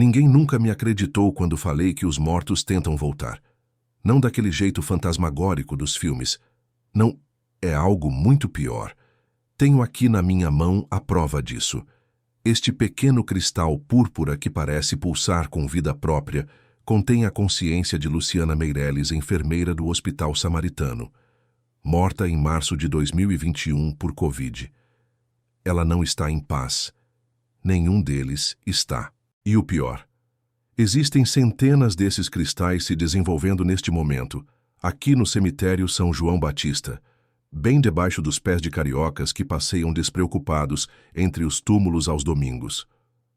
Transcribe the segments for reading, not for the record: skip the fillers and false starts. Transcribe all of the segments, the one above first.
Ninguém nunca me acreditou quando falei que os mortos tentam voltar. Não daquele jeito fantasmagórico dos filmes. Não, é algo muito pior. Tenho aqui na minha mão a prova disso. Este pequeno cristal púrpura que parece pulsar com vida própria contém a consciência de Luciana Meireles, enfermeira do Hospital Samaritano, morta em março de 2021 por Covid. Ela não está em paz. Nenhum deles está. E o pior, existem centenas desses cristais se desenvolvendo neste momento, aqui no cemitério São João Batista, bem debaixo dos pés de cariocas que passeiam despreocupados entre os túmulos aos domingos.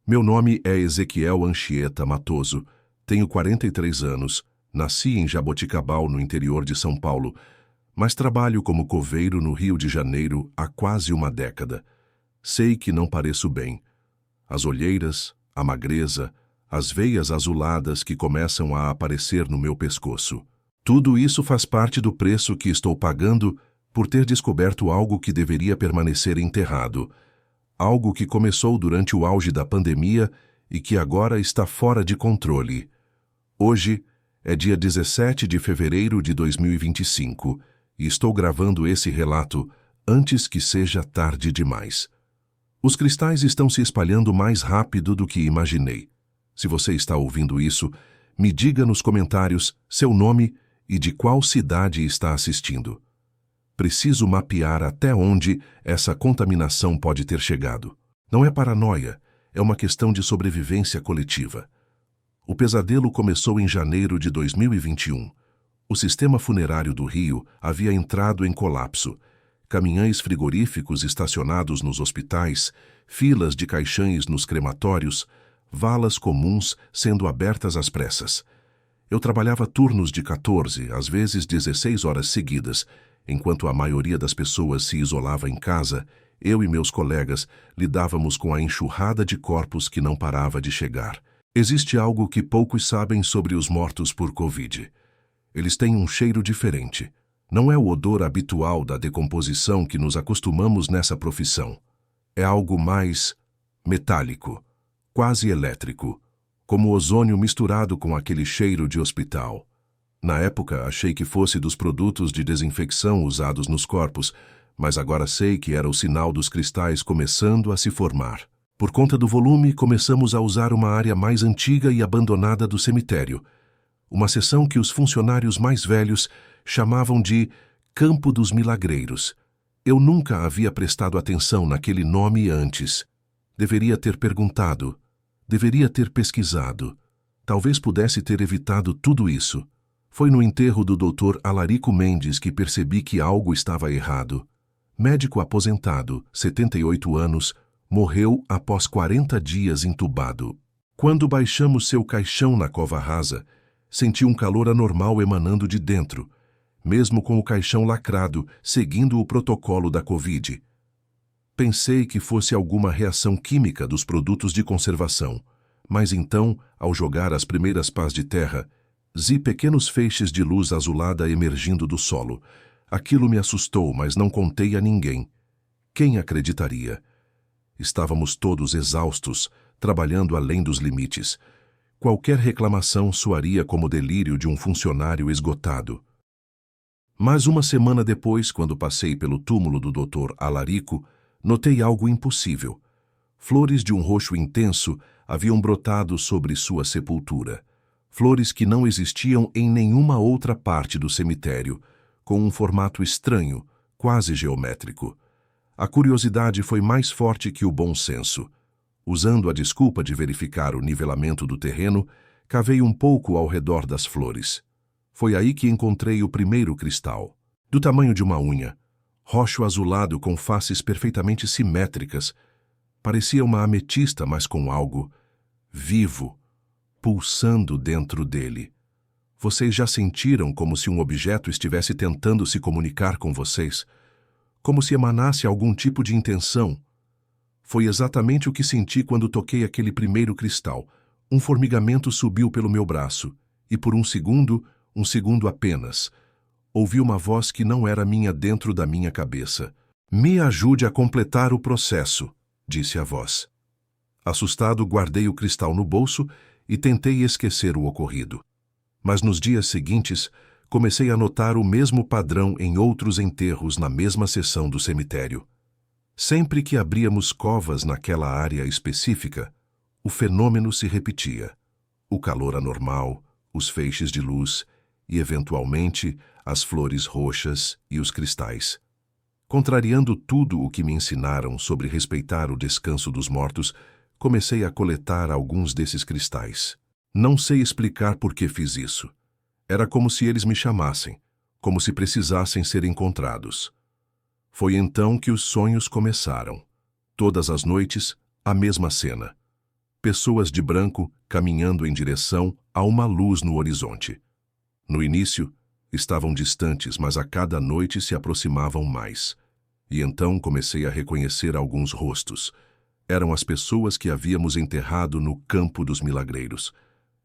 Meu nome é Ezequiel Anchieta Matoso, tenho 43 anos, nasci em Jaboticabal, no interior de São Paulo, mas trabalho como coveiro no Rio de Janeiro há quase uma década. Sei que não pareço bem. As olheiras, a magreza, as veias azuladas que começam a aparecer no meu pescoço. Tudo isso faz parte do preço que estou pagando por ter descoberto algo que deveria permanecer enterrado. Algo que começou durante o auge da pandemia e que agora está fora de controle. Hoje é dia 17 de fevereiro de 2025 e estou gravando esse relato antes que seja tarde demais. Os cristais estão se espalhando mais rápido do que imaginei. Se você está ouvindo isso, me diga nos comentários seu nome e de qual cidade está assistindo. Preciso mapear até onde essa contaminação pode ter chegado. Não é paranoia, é uma questão de sobrevivência coletiva. O pesadelo começou em janeiro de 2021. O sistema funerário do Rio havia entrado em colapso. Caminhões frigoríficos estacionados nos hospitais, filas de caixões nos crematórios, valas comuns sendo abertas às pressas. Eu trabalhava turnos de 14, às vezes 16 horas seguidas. Enquanto a maioria das pessoas se isolava em casa, eu e meus colegas lidávamos com a enxurrada de corpos que não parava de chegar. Existe algo que poucos sabem sobre os mortos por Covid. Eles têm um cheiro diferente. Não é o odor habitual da decomposição que nos acostumamos nessa profissão. É algo mais metálico, quase elétrico, como ozônio misturado com aquele cheiro de hospital. Na época, achei que fosse dos produtos de desinfecção usados nos corpos, mas agora sei que era o sinal dos cristais começando a se formar. Por conta do volume, começamos a usar uma área mais antiga e abandonada do cemitério, uma seção que os funcionários mais velhos chamavam de Campo dos Milagreiros. Eu nunca havia prestado atenção naquele nome antes. Deveria ter perguntado, deveria ter pesquisado. Talvez pudesse ter evitado tudo isso. Foi no enterro do Dr. Alarico Mendes que percebi que algo estava errado. Médico aposentado, 78 anos, morreu após 40 dias entubado. Quando baixamos seu caixão na cova rasa, senti um calor anormal emanando de dentro, mesmo com o caixão lacrado, seguindo o protocolo da Covid. Pensei que fosse alguma reação química dos produtos de conservação, mas então, ao jogar as primeiras pás de terra, vi pequenos feixes de luz azulada emergindo do solo. Aquilo me assustou, mas não contei a ninguém. Quem acreditaria? Estávamos todos exaustos, trabalhando além dos limites. Qualquer reclamação soaria como delírio de um funcionário esgotado. Mas uma semana depois, quando passei pelo túmulo do Dr. Alarico, notei algo impossível. Flores de um roxo intenso haviam brotado sobre sua sepultura. Flores que não existiam em nenhuma outra parte do cemitério, com um formato estranho, quase geométrico. A curiosidade foi mais forte que o bom senso. Usando a desculpa de verificar o nivelamento do terreno, cavei um pouco ao redor das flores. Foi aí que encontrei o primeiro cristal, do tamanho de uma unha, roxo azulado com faces perfeitamente simétricas. Parecia uma ametista, mas com algo vivo, pulsando dentro dele. Vocês já sentiram como se um objeto estivesse tentando se comunicar com vocês? Como se emanasse algum tipo de intenção? Foi exatamente o que senti quando toquei aquele primeiro cristal. Um formigamento subiu pelo meu braço, e por um segundo apenas, ouvi uma voz que não era minha dentro da minha cabeça. Me ajude a completar o processo, disse a voz. Assustado, guardei o cristal no bolso e tentei esquecer o ocorrido. Mas nos dias seguintes, comecei a notar o mesmo padrão em outros enterros na mesma seção do cemitério. Sempre que abríamos covas naquela área específica, o fenômeno se repetia. O calor anormal, os feixes de luz e, eventualmente, as flores roxas e os cristais. Contrariando tudo o que me ensinaram sobre respeitar o descanso dos mortos, comecei a coletar alguns desses cristais. Não sei explicar por que fiz isso. Era como se eles me chamassem, como se precisassem ser encontrados. Foi então que os sonhos começaram. Todas as noites, a mesma cena. Pessoas de branco caminhando em direção a uma luz no horizonte. No início, estavam distantes, mas a cada noite se aproximavam mais. E então comecei a reconhecer alguns rostos. Eram as pessoas que havíamos enterrado no Campo dos Milagreiros.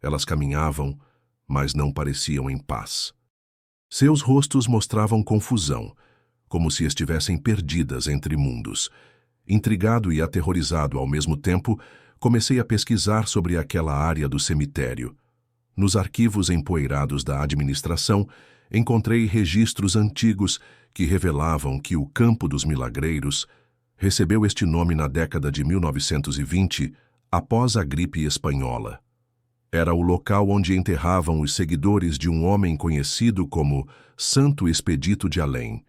Elas caminhavam, mas não pareciam em paz. Seus rostos mostravam confusão, como se estivessem perdidas entre mundos. Intrigado e aterrorizado ao mesmo tempo, comecei a pesquisar sobre aquela área do cemitério. Nos arquivos empoeirados da administração, encontrei registros antigos que revelavam que o Campo dos Milagreiros recebeu este nome na década de 1920, após a gripe espanhola. Era o local onde enterravam os seguidores de um homem conhecido como Santo Expedito de Além,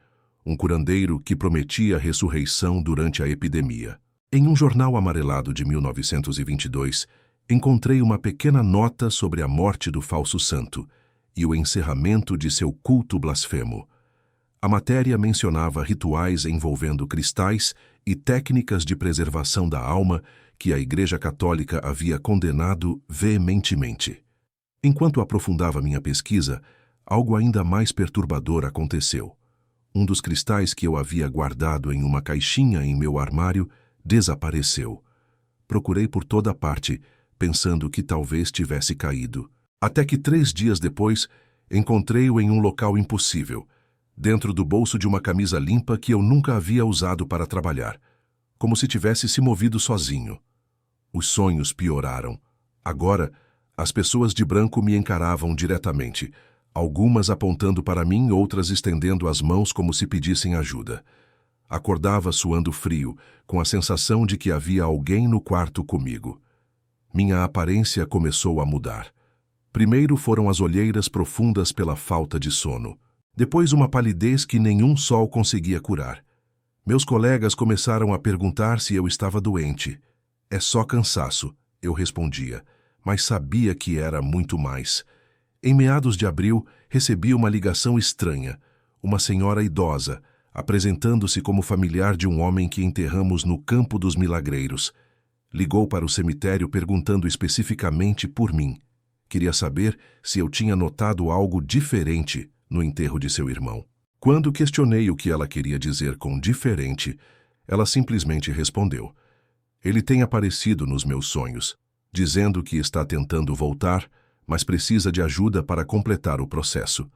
um curandeiro que prometia a ressurreição durante a epidemia. Em um jornal amarelado de 1922, encontrei uma pequena nota sobre a morte do falso santo e o encerramento de seu culto blasfemo. A matéria mencionava rituais envolvendo cristais e técnicas de preservação da alma que a Igreja Católica havia condenado veementemente. Enquanto aprofundava minha pesquisa, algo ainda mais perturbador aconteceu. Um dos cristais que eu havia guardado em uma caixinha em meu armário desapareceu. Procurei por toda parte, pensando que talvez tivesse caído. Até que 3 dias depois, encontrei-o em um local impossível, dentro do bolso de uma camisa limpa que eu nunca havia usado para trabalhar, como se tivesse se movido sozinho. Os sonhos pioraram. Agora, as pessoas de branco me encaravam diretamente, algumas apontando para mim, outras estendendo as mãos como se pedissem ajuda. Acordava suando frio, com a sensação de que havia alguém no quarto comigo. Minha aparência começou a mudar. Primeiro foram as olheiras profundas pela falta de sono. Depois uma palidez que nenhum sol conseguia curar. Meus colegas começaram a perguntar se eu estava doente. É só cansaço, eu respondia, mas sabia que era muito mais. Em meados de abril, recebi uma ligação estranha. Uma senhora idosa, apresentando-se como familiar de um homem que enterramos no Campo dos Milagreiros. Ligou para o cemitério perguntando especificamente por mim. Queria saber se eu tinha notado algo diferente no enterro de seu irmão. Quando questionei o que ela queria dizer com diferente, ela simplesmente respondeu: "Ele tem aparecido nos meus sonhos, dizendo que está tentando voltar, mas precisa de ajuda para completar o processo."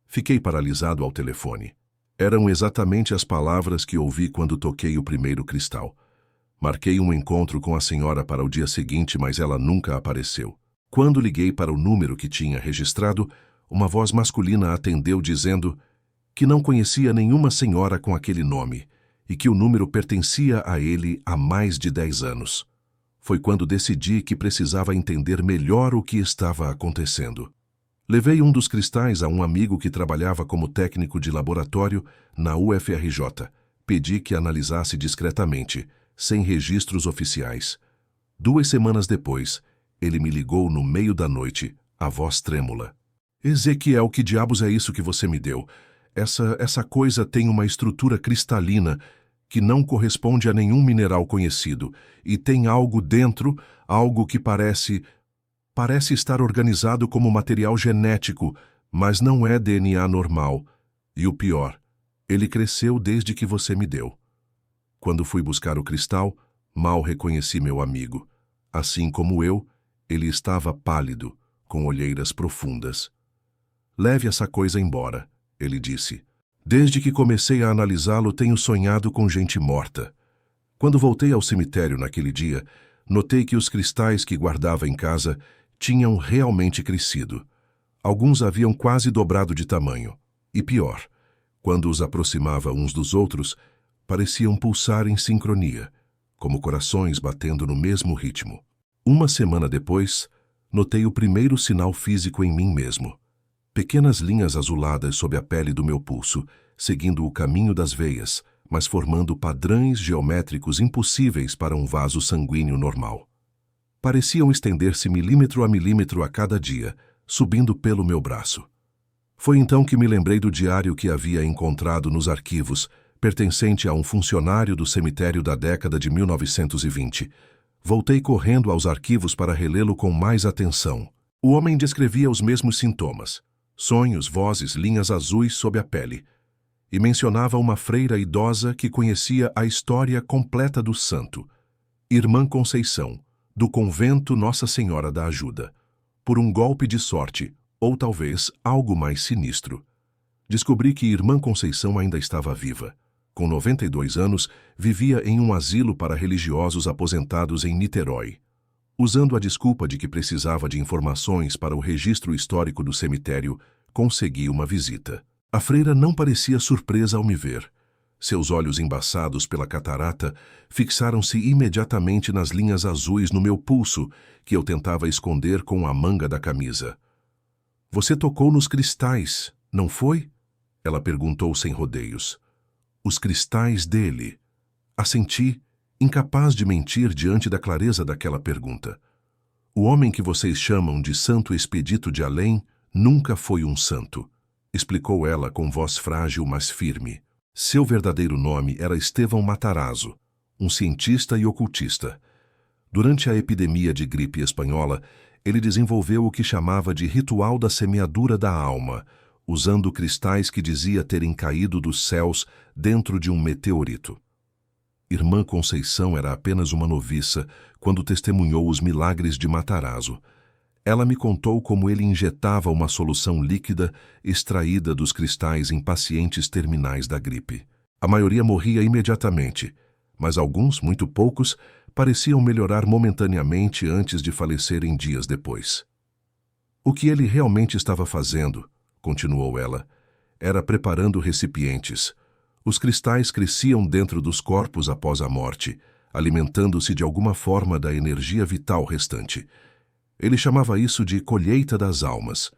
Fiquei paralisado ao telefone. Eram exatamente as palavras que ouvi quando toquei o primeiro cristal. Marquei um encontro com a senhora para o dia seguinte, mas ela nunca apareceu. Quando liguei para o número que tinha registrado, uma voz masculina atendeu dizendo que não conhecia nenhuma senhora com aquele nome e que o número pertencia a ele há mais de 10 anos. Foi quando decidi que precisava entender melhor o que estava acontecendo. Levei um dos cristais a um amigo que trabalhava como técnico de laboratório na UFRJ. Pedi que analisasse discretamente, sem registros oficiais. 2 semanas depois, ele me ligou no meio da noite, a voz trêmula. "Ezequiel, que diabos é isso que você me deu? Essa coisa tem uma estrutura cristalina que não corresponde a nenhum mineral conhecido, e tem algo dentro, algo que parece estar organizado como material genético, mas não é DNA normal. E o pior, ele cresceu desde que você me deu." Quando fui buscar o cristal, mal reconheci meu amigo. Assim como eu, ele estava pálido, com olheiras profundas. "Leve essa coisa embora", ele disse. "Desde que comecei a analisá-lo, tenho sonhado com gente morta." Quando voltei ao cemitério naquele dia, notei que os cristais que guardava em casa tinham realmente crescido. Alguns haviam quase dobrado de tamanho. E pior, quando os aproximava uns dos outros, pareciam pulsar em sincronia, como corações batendo no mesmo ritmo. Uma semana depois, notei o primeiro sinal físico em mim mesmo. Pequenas linhas azuladas sob a pele do meu pulso, seguindo o caminho das veias, mas formando padrões geométricos impossíveis para um vaso sanguíneo normal. Pareciam estender-se milímetro a milímetro a cada dia, subindo pelo meu braço. Foi então que me lembrei do diário que havia encontrado nos arquivos, pertencente a um funcionário do cemitério da década de 1920. Voltei correndo aos arquivos para relê-lo com mais atenção. O homem descrevia os mesmos sintomas: sonhos, vozes, linhas azuis sob a pele. E mencionava uma freira idosa que conhecia a história completa do santo, Irmã Conceição, do convento Nossa Senhora da Ajuda. Por um golpe de sorte, ou talvez algo mais sinistro, descobri que Irmã Conceição ainda estava viva. Com 92 anos, vivia em um asilo para religiosos aposentados em Niterói. Usando a desculpa de que precisava de informações para o registro histórico do cemitério, consegui uma visita. A freira não parecia surpresa ao me ver. Seus olhos embaçados pela catarata fixaram-se imediatamente nas linhas azuis no meu pulso, que eu tentava esconder com a manga da camisa. "Você tocou nos cristais, não foi?" Ela perguntou sem rodeios. "Os cristais dele." Assenti, incapaz de mentir diante da clareza daquela pergunta. "O homem que vocês chamam de Santo Expedito de Além nunca foi um santo," explicou ela com voz frágil, mas firme. Seu verdadeiro nome era Estevão Matarazzo, um cientista e ocultista. Durante a epidemia de gripe espanhola, ele desenvolveu o que chamava de ritual da semeadura da alma, usando cristais que dizia terem caído dos céus dentro de um meteorito. Irmã Conceição era apenas uma noviça quando testemunhou os milagres de Matarazzo. Ela me contou como ele injetava uma solução líquida extraída dos cristais em pacientes terminais da gripe. A maioria morria imediatamente, mas alguns, muito poucos, pareciam melhorar momentaneamente antes de falecerem dias depois. "O que ele realmente estava fazendo," continuou ela, "era preparando recipientes. Os cristais cresciam dentro dos corpos após a morte, alimentando-se de alguma forma da energia vital restante. Ele chamava isso de colheita das almas.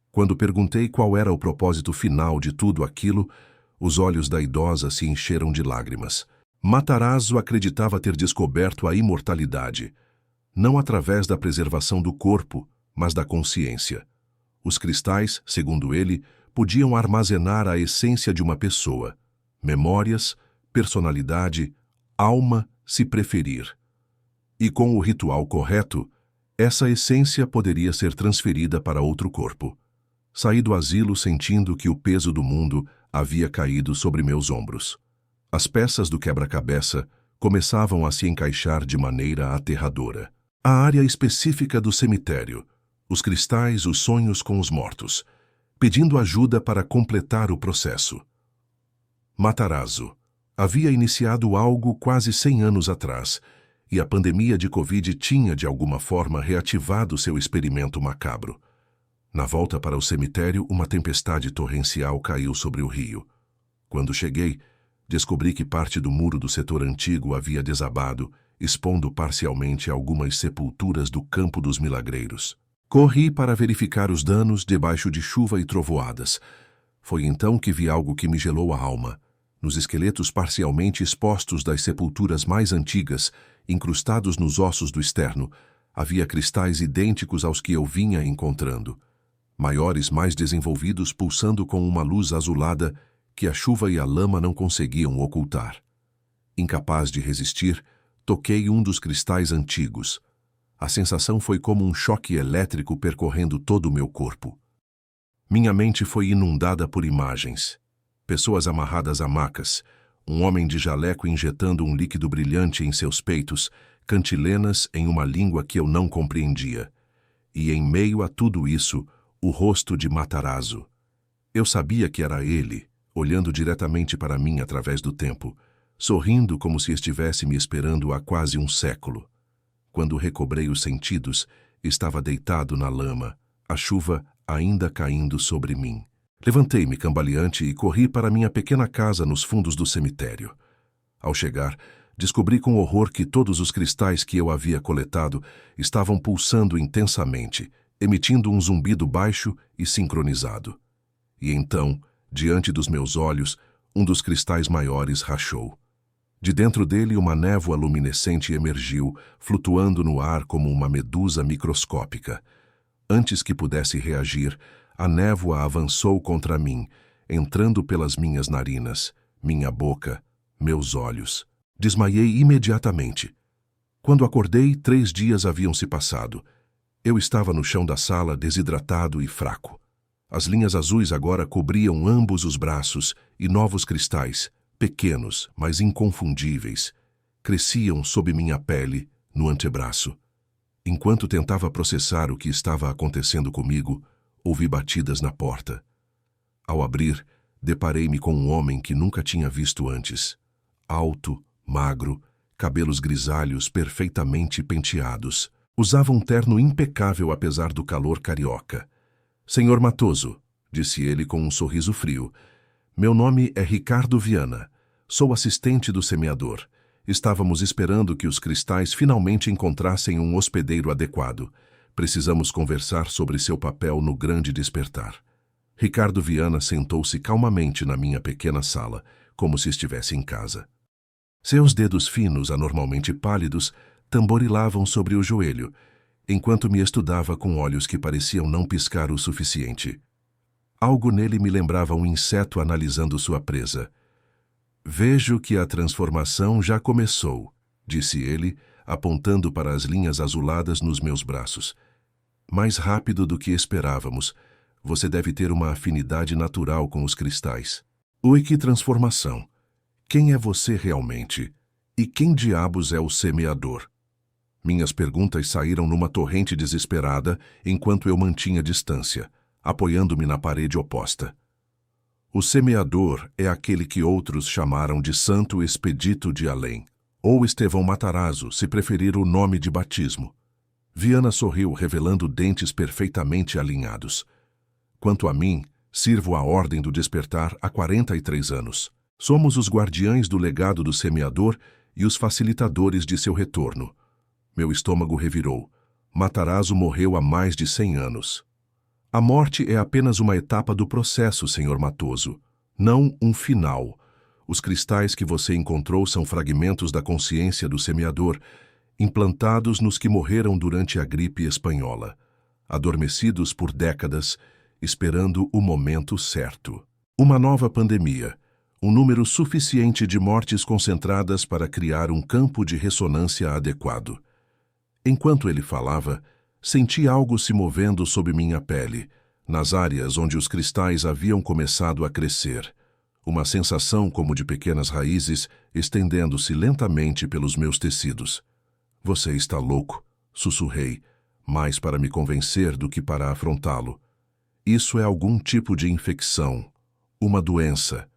Quando perguntei qual era o propósito final de tudo aquilo, os olhos da idosa se encheram de lágrimas. Matarazzo acreditava ter descoberto a imortalidade, não através da preservação do corpo, mas da consciência. Os cristais, segundo ele, podiam armazenar a essência de uma pessoa, memórias, personalidade, alma, se preferir. E com o ritual correto, essa essência poderia ser transferida para outro corpo. Saí do asilo sentindo que o peso do mundo havia caído sobre meus ombros. As peças do quebra-cabeça começavam a se encaixar de maneira aterradora. A área específica do cemitério, os cristais, os sonhos com os mortos, pedindo ajuda para completar o processo. Matarazzo havia iniciado algo quase 100 anos atrás, e a pandemia de Covid tinha, de alguma forma, reativado seu experimento macabro. Na volta para o cemitério, uma tempestade torrencial caiu sobre o rio. Quando cheguei, descobri que parte do muro do setor antigo havia desabado, expondo parcialmente algumas sepulturas do Campo dos Milagreiros. Corri para verificar os danos debaixo de chuva e trovoadas. Foi então que vi algo que me gelou a alma. Nos esqueletos parcialmente expostos das sepulturas mais antigas, incrustados nos ossos do externo, havia cristais idênticos aos que eu vinha encontrando. Maiores, mais desenvolvidos, pulsando com uma luz azulada que a chuva e a lama não conseguiam ocultar. Incapaz de resistir, toquei um dos cristais antigos. A sensação foi como um choque elétrico percorrendo todo o meu corpo. Minha mente foi inundada por imagens. Pessoas amarradas a macas, um homem de jaleco injetando um líquido brilhante em seus peitos, cantilenas em uma língua que eu não compreendia. E em meio a tudo isso, o rosto de Matarazzo. Eu sabia que era ele, olhando diretamente para mim através do tempo, sorrindo como se estivesse me esperando há quase um século. Quando recobrei os sentidos, Estava deitado na lama, a chuva ainda caindo sobre mim. Levantei-me cambaleante e corri para minha pequena casa nos fundos do cemitério. Ao chegar, descobri com horror que todos os cristais que eu havia coletado estavam pulsando intensamente, emitindo um zumbido baixo e sincronizado. E então, diante dos meus olhos, um dos cristais maiores rachou. De dentro dele, uma névoa luminescente emergiu, flutuando no ar como uma medusa microscópica. Antes que pudesse reagir, a névoa avançou contra mim, entrando pelas minhas narinas, minha boca, meus olhos. Desmaiei imediatamente. Quando acordei, 3 dias haviam se passado. Eu estava no chão da sala, desidratado e fraco. As linhas azuis agora cobriam ambos os braços e novos cristais, pequenos, mas inconfundíveis, cresciam sob minha pele, no antebraço. Enquanto tentava processar o que estava acontecendo comigo, ouvi batidas na porta. Ao abrir, deparei-me com um homem que nunca tinha visto antes. Alto, magro, cabelos grisalhos perfeitamente penteados. Usava um terno impecável apesar do calor carioca. Senhor Matoso, disse ele com um sorriso frio, meu nome é Ricardo Viana. Sou assistente do semeador. Estávamos esperando que os cristais finalmente encontrassem um hospedeiro adequado. Precisamos conversar sobre seu papel no grande despertar. Ricardo Viana sentou-se calmamente na minha pequena sala, como se estivesse em casa. Seus dedos finos, anormalmente pálidos, tamborilavam sobre o joelho, enquanto me estudava com olhos que pareciam não piscar o suficiente. Algo nele me lembrava um inseto analisando sua presa. Vejo que a transformação já começou, disse ele, apontando para as linhas azuladas nos meus braços. Mais rápido do que esperávamos. Você deve ter uma afinidade natural com os cristais. Oi, que transformação! Quem é você realmente? E quem diabos é o semeador? Minhas perguntas saíram numa torrente desesperada enquanto eu mantinha distância, apoiando-me na parede oposta. O semeador é aquele que outros chamaram de Santo Expedito de Além, ou Estevão Matarazzo, se preferir o nome de batismo. Viana sorriu, revelando dentes perfeitamente alinhados. Quanto a mim, sirvo a Ordem do Despertar há 43 anos. Somos os guardiães do legado do semeador e os facilitadores de seu retorno. Meu estômago revirou. Matarazzo morreu há mais de 100 anos. A morte é apenas uma etapa do processo, Sr. Matoso, não um final. Os cristais que você encontrou são fragmentos da consciência do semeador, implantados nos que morreram durante a gripe espanhola, adormecidos por décadas, esperando o momento certo. Uma nova pandemia, um número suficiente de mortes concentradas para criar um campo de ressonância adequado. Enquanto ele falava, senti algo se movendo sob minha pele, nas áreas onde os cristais haviam começado a crescer. Uma sensação como de pequenas raízes estendendo-se lentamente pelos meus tecidos. Você está louco, sussurrei, mais para me convencer do que para afrontá-lo. Isso é algum tipo de infecção, uma doença.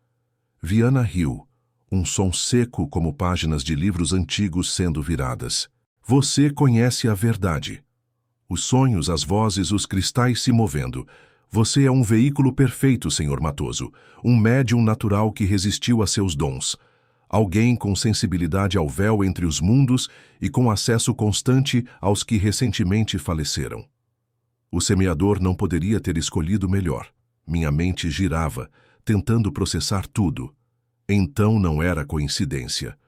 Viana riu, um som seco como páginas de livros antigos sendo viradas. Você conhece a verdade. Os sonhos, as vozes, os cristais se movendo. Você é um veículo perfeito, Sr. Matoso, um médium natural que resistiu a seus dons. Alguém com sensibilidade ao véu entre os mundos e com acesso constante aos que recentemente faleceram. O semeador não poderia ter escolhido melhor. Minha mente girava, tentando processar tudo. Então não era coincidência.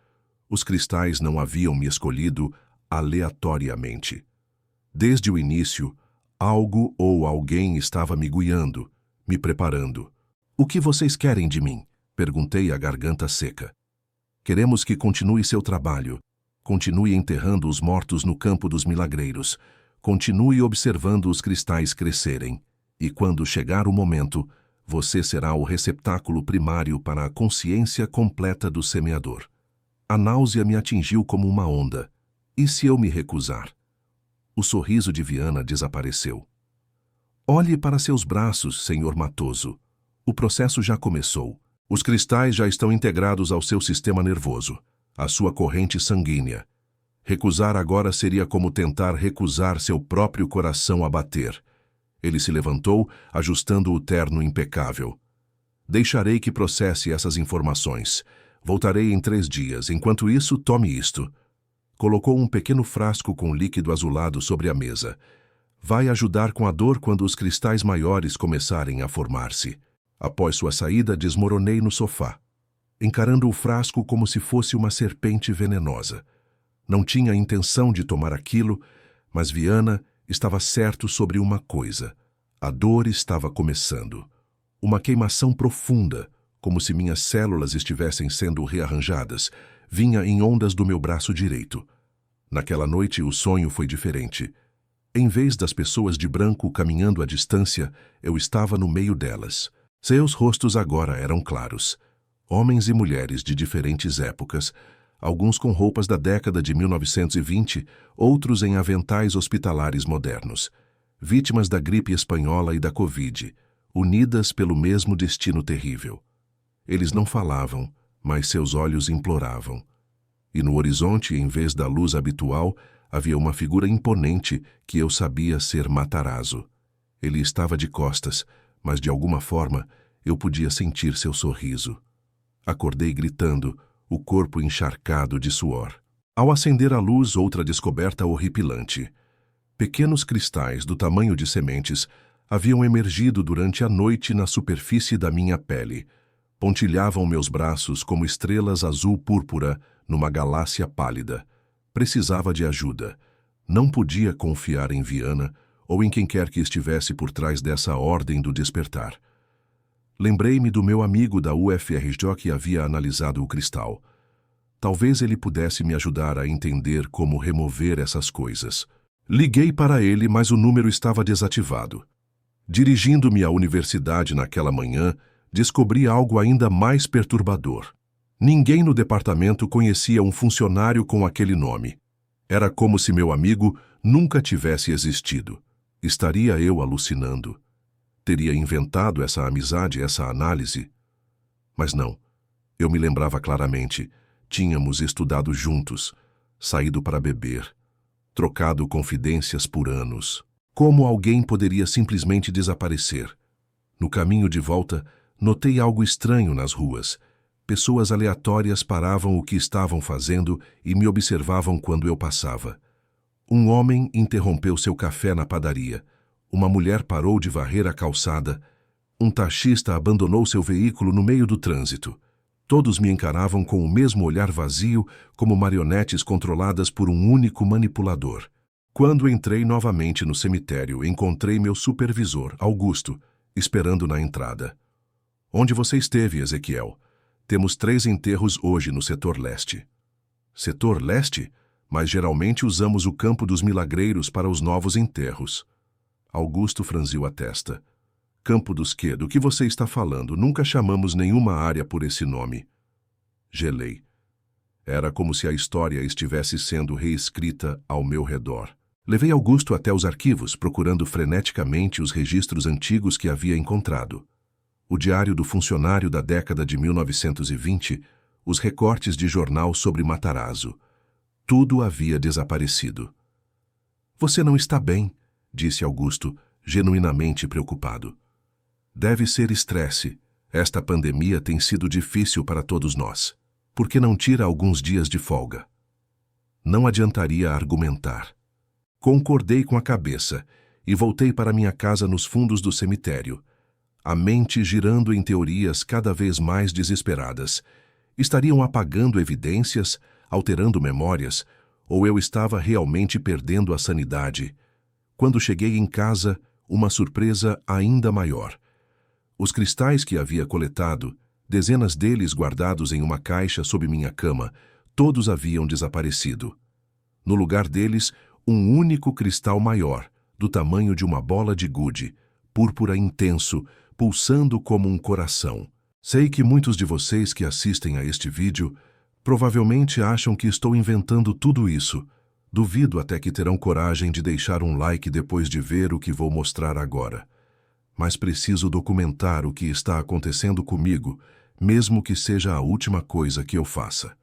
Os cristais não haviam me escolhido aleatoriamente. Desde o início, algo ou alguém estava me guiando, me preparando. O que vocês querem de mim? Perguntei a garganta seca. Queremos que continue seu trabalho. Continue enterrando os mortos no campo dos milagreiros. Continue observando os cristais crescerem. E quando chegar o momento, você será o receptáculo primário para a consciência completa do semeador. A náusea me atingiu como uma onda. E se eu me recusar? O sorriso de Viana desapareceu. Olhe para seus braços, Sr. Matoso. O processo já começou. Os cristais já estão integrados ao seu sistema nervoso, à sua corrente sanguínea. Recusar agora seria como tentar recusar seu próprio coração a bater. Ele se levantou, ajustando o terno impecável. Deixarei que processe essas informações. Voltarei em 3 dias. Enquanto isso, tome isto. Colocou um pequeno frasco com líquido azulado sobre a mesa. Vai ajudar com a dor quando os cristais maiores começarem a formar-se. Após sua saída, desmoronei no sofá, encarando o frasco como se fosse uma serpente venenosa. Não tinha intenção de tomar aquilo, mas Viana estava certo sobre uma coisa. A dor estava começando. Uma queimação profunda, como se minhas células estivessem sendo rearranjadas, vinha em ondas do meu braço direito. Naquela noite, o sonho foi diferente. Em vez das pessoas de branco caminhando à distância, eu estava no meio delas. Seus rostos agora eram claros. Homens e mulheres de diferentes épocas, alguns com roupas da década de 1920, outros em aventais hospitalares modernos. Vítimas da gripe espanhola e da Covid, unidas pelo mesmo destino terrível. Eles não falavam, mas seus olhos imploravam. E no horizonte, em vez da luz habitual, havia uma figura imponente que eu sabia ser Matarazzo. Ele estava de costas, mas de alguma forma eu podia sentir seu sorriso. Acordei gritando, o corpo encharcado de suor. Ao acender a luz, outra descoberta horripilante. Pequenos cristais do tamanho de sementes haviam emergido durante a noite na superfície da minha pele. Pontilhavam meus braços como estrelas azul-púrpura numa galáxia pálida. Precisava de ajuda. Não podia confiar em Viana ou em quem quer que estivesse por trás dessa ordem do despertar. Lembrei-me do meu amigo da UFRJ que havia analisado o cristal. Talvez ele pudesse me ajudar a entender como remover essas coisas. Liguei para ele, mas o número estava desativado. Dirigindo-me à universidade naquela manhã, descobri algo ainda mais perturbador. Ninguém no departamento conhecia um funcionário com aquele nome. Era como se meu amigo nunca tivesse existido. Estaria eu alucinando? Teria inventado essa amizade, essa análise? Mas não. Eu me lembrava claramente. Tínhamos estudado juntos, saído para beber, trocado confidências por anos. Como alguém poderia simplesmente desaparecer? No caminho de volta, notei algo estranho nas ruas. Pessoas aleatórias paravam o que estavam fazendo e me observavam quando eu passava. Um homem interrompeu seu café na padaria. Uma mulher parou de varrer a calçada. Um taxista abandonou seu veículo no meio do trânsito. Todos me encaravam com o mesmo olhar vazio, como marionetes controladas por um único manipulador. Quando entrei novamente no cemitério, encontrei meu supervisor, Augusto, esperando na entrada. Onde você esteve, Ezequiel? Temos 3 enterros hoje no setor leste. Setor leste? Mas geralmente usamos o campo dos milagreiros para os novos enterros. Augusto franziu a testa. Campo dos quê? Do que você está falando? Nunca chamamos nenhuma área por esse nome. Gelei. Era como se a história estivesse sendo reescrita ao meu redor. Levei Augusto até os arquivos, procurando freneticamente os registros antigos que havia encontrado. O diário do funcionário da década de 1920, os recortes de jornal sobre Matarazzo. Tudo havia desaparecido. Você não está bem, disse Augusto, genuinamente preocupado. Deve ser estresse. Esta pandemia tem sido difícil para todos nós. Por que não tira alguns dias de folga? Não adiantaria argumentar. Concordei com a cabeça e voltei para minha casa nos fundos do cemitério, a mente girando em teorias cada vez mais desesperadas. Estariam apagando evidências, alterando memórias, ou eu estava realmente perdendo a sanidade? Quando cheguei em casa, uma surpresa ainda maior. Os cristais que havia coletado, dezenas deles guardados em uma caixa sob minha cama, todos haviam desaparecido. No lugar deles, um único cristal maior, do tamanho de uma bola de gude, púrpura intenso, pulsando como um coração. Sei que muitos de vocês que assistem a este vídeo provavelmente acham que estou inventando tudo isso. Duvido até que terão coragem de deixar um like depois de ver o que vou mostrar agora. Mas preciso documentar o que está acontecendo comigo, mesmo que seja a última coisa que eu faça.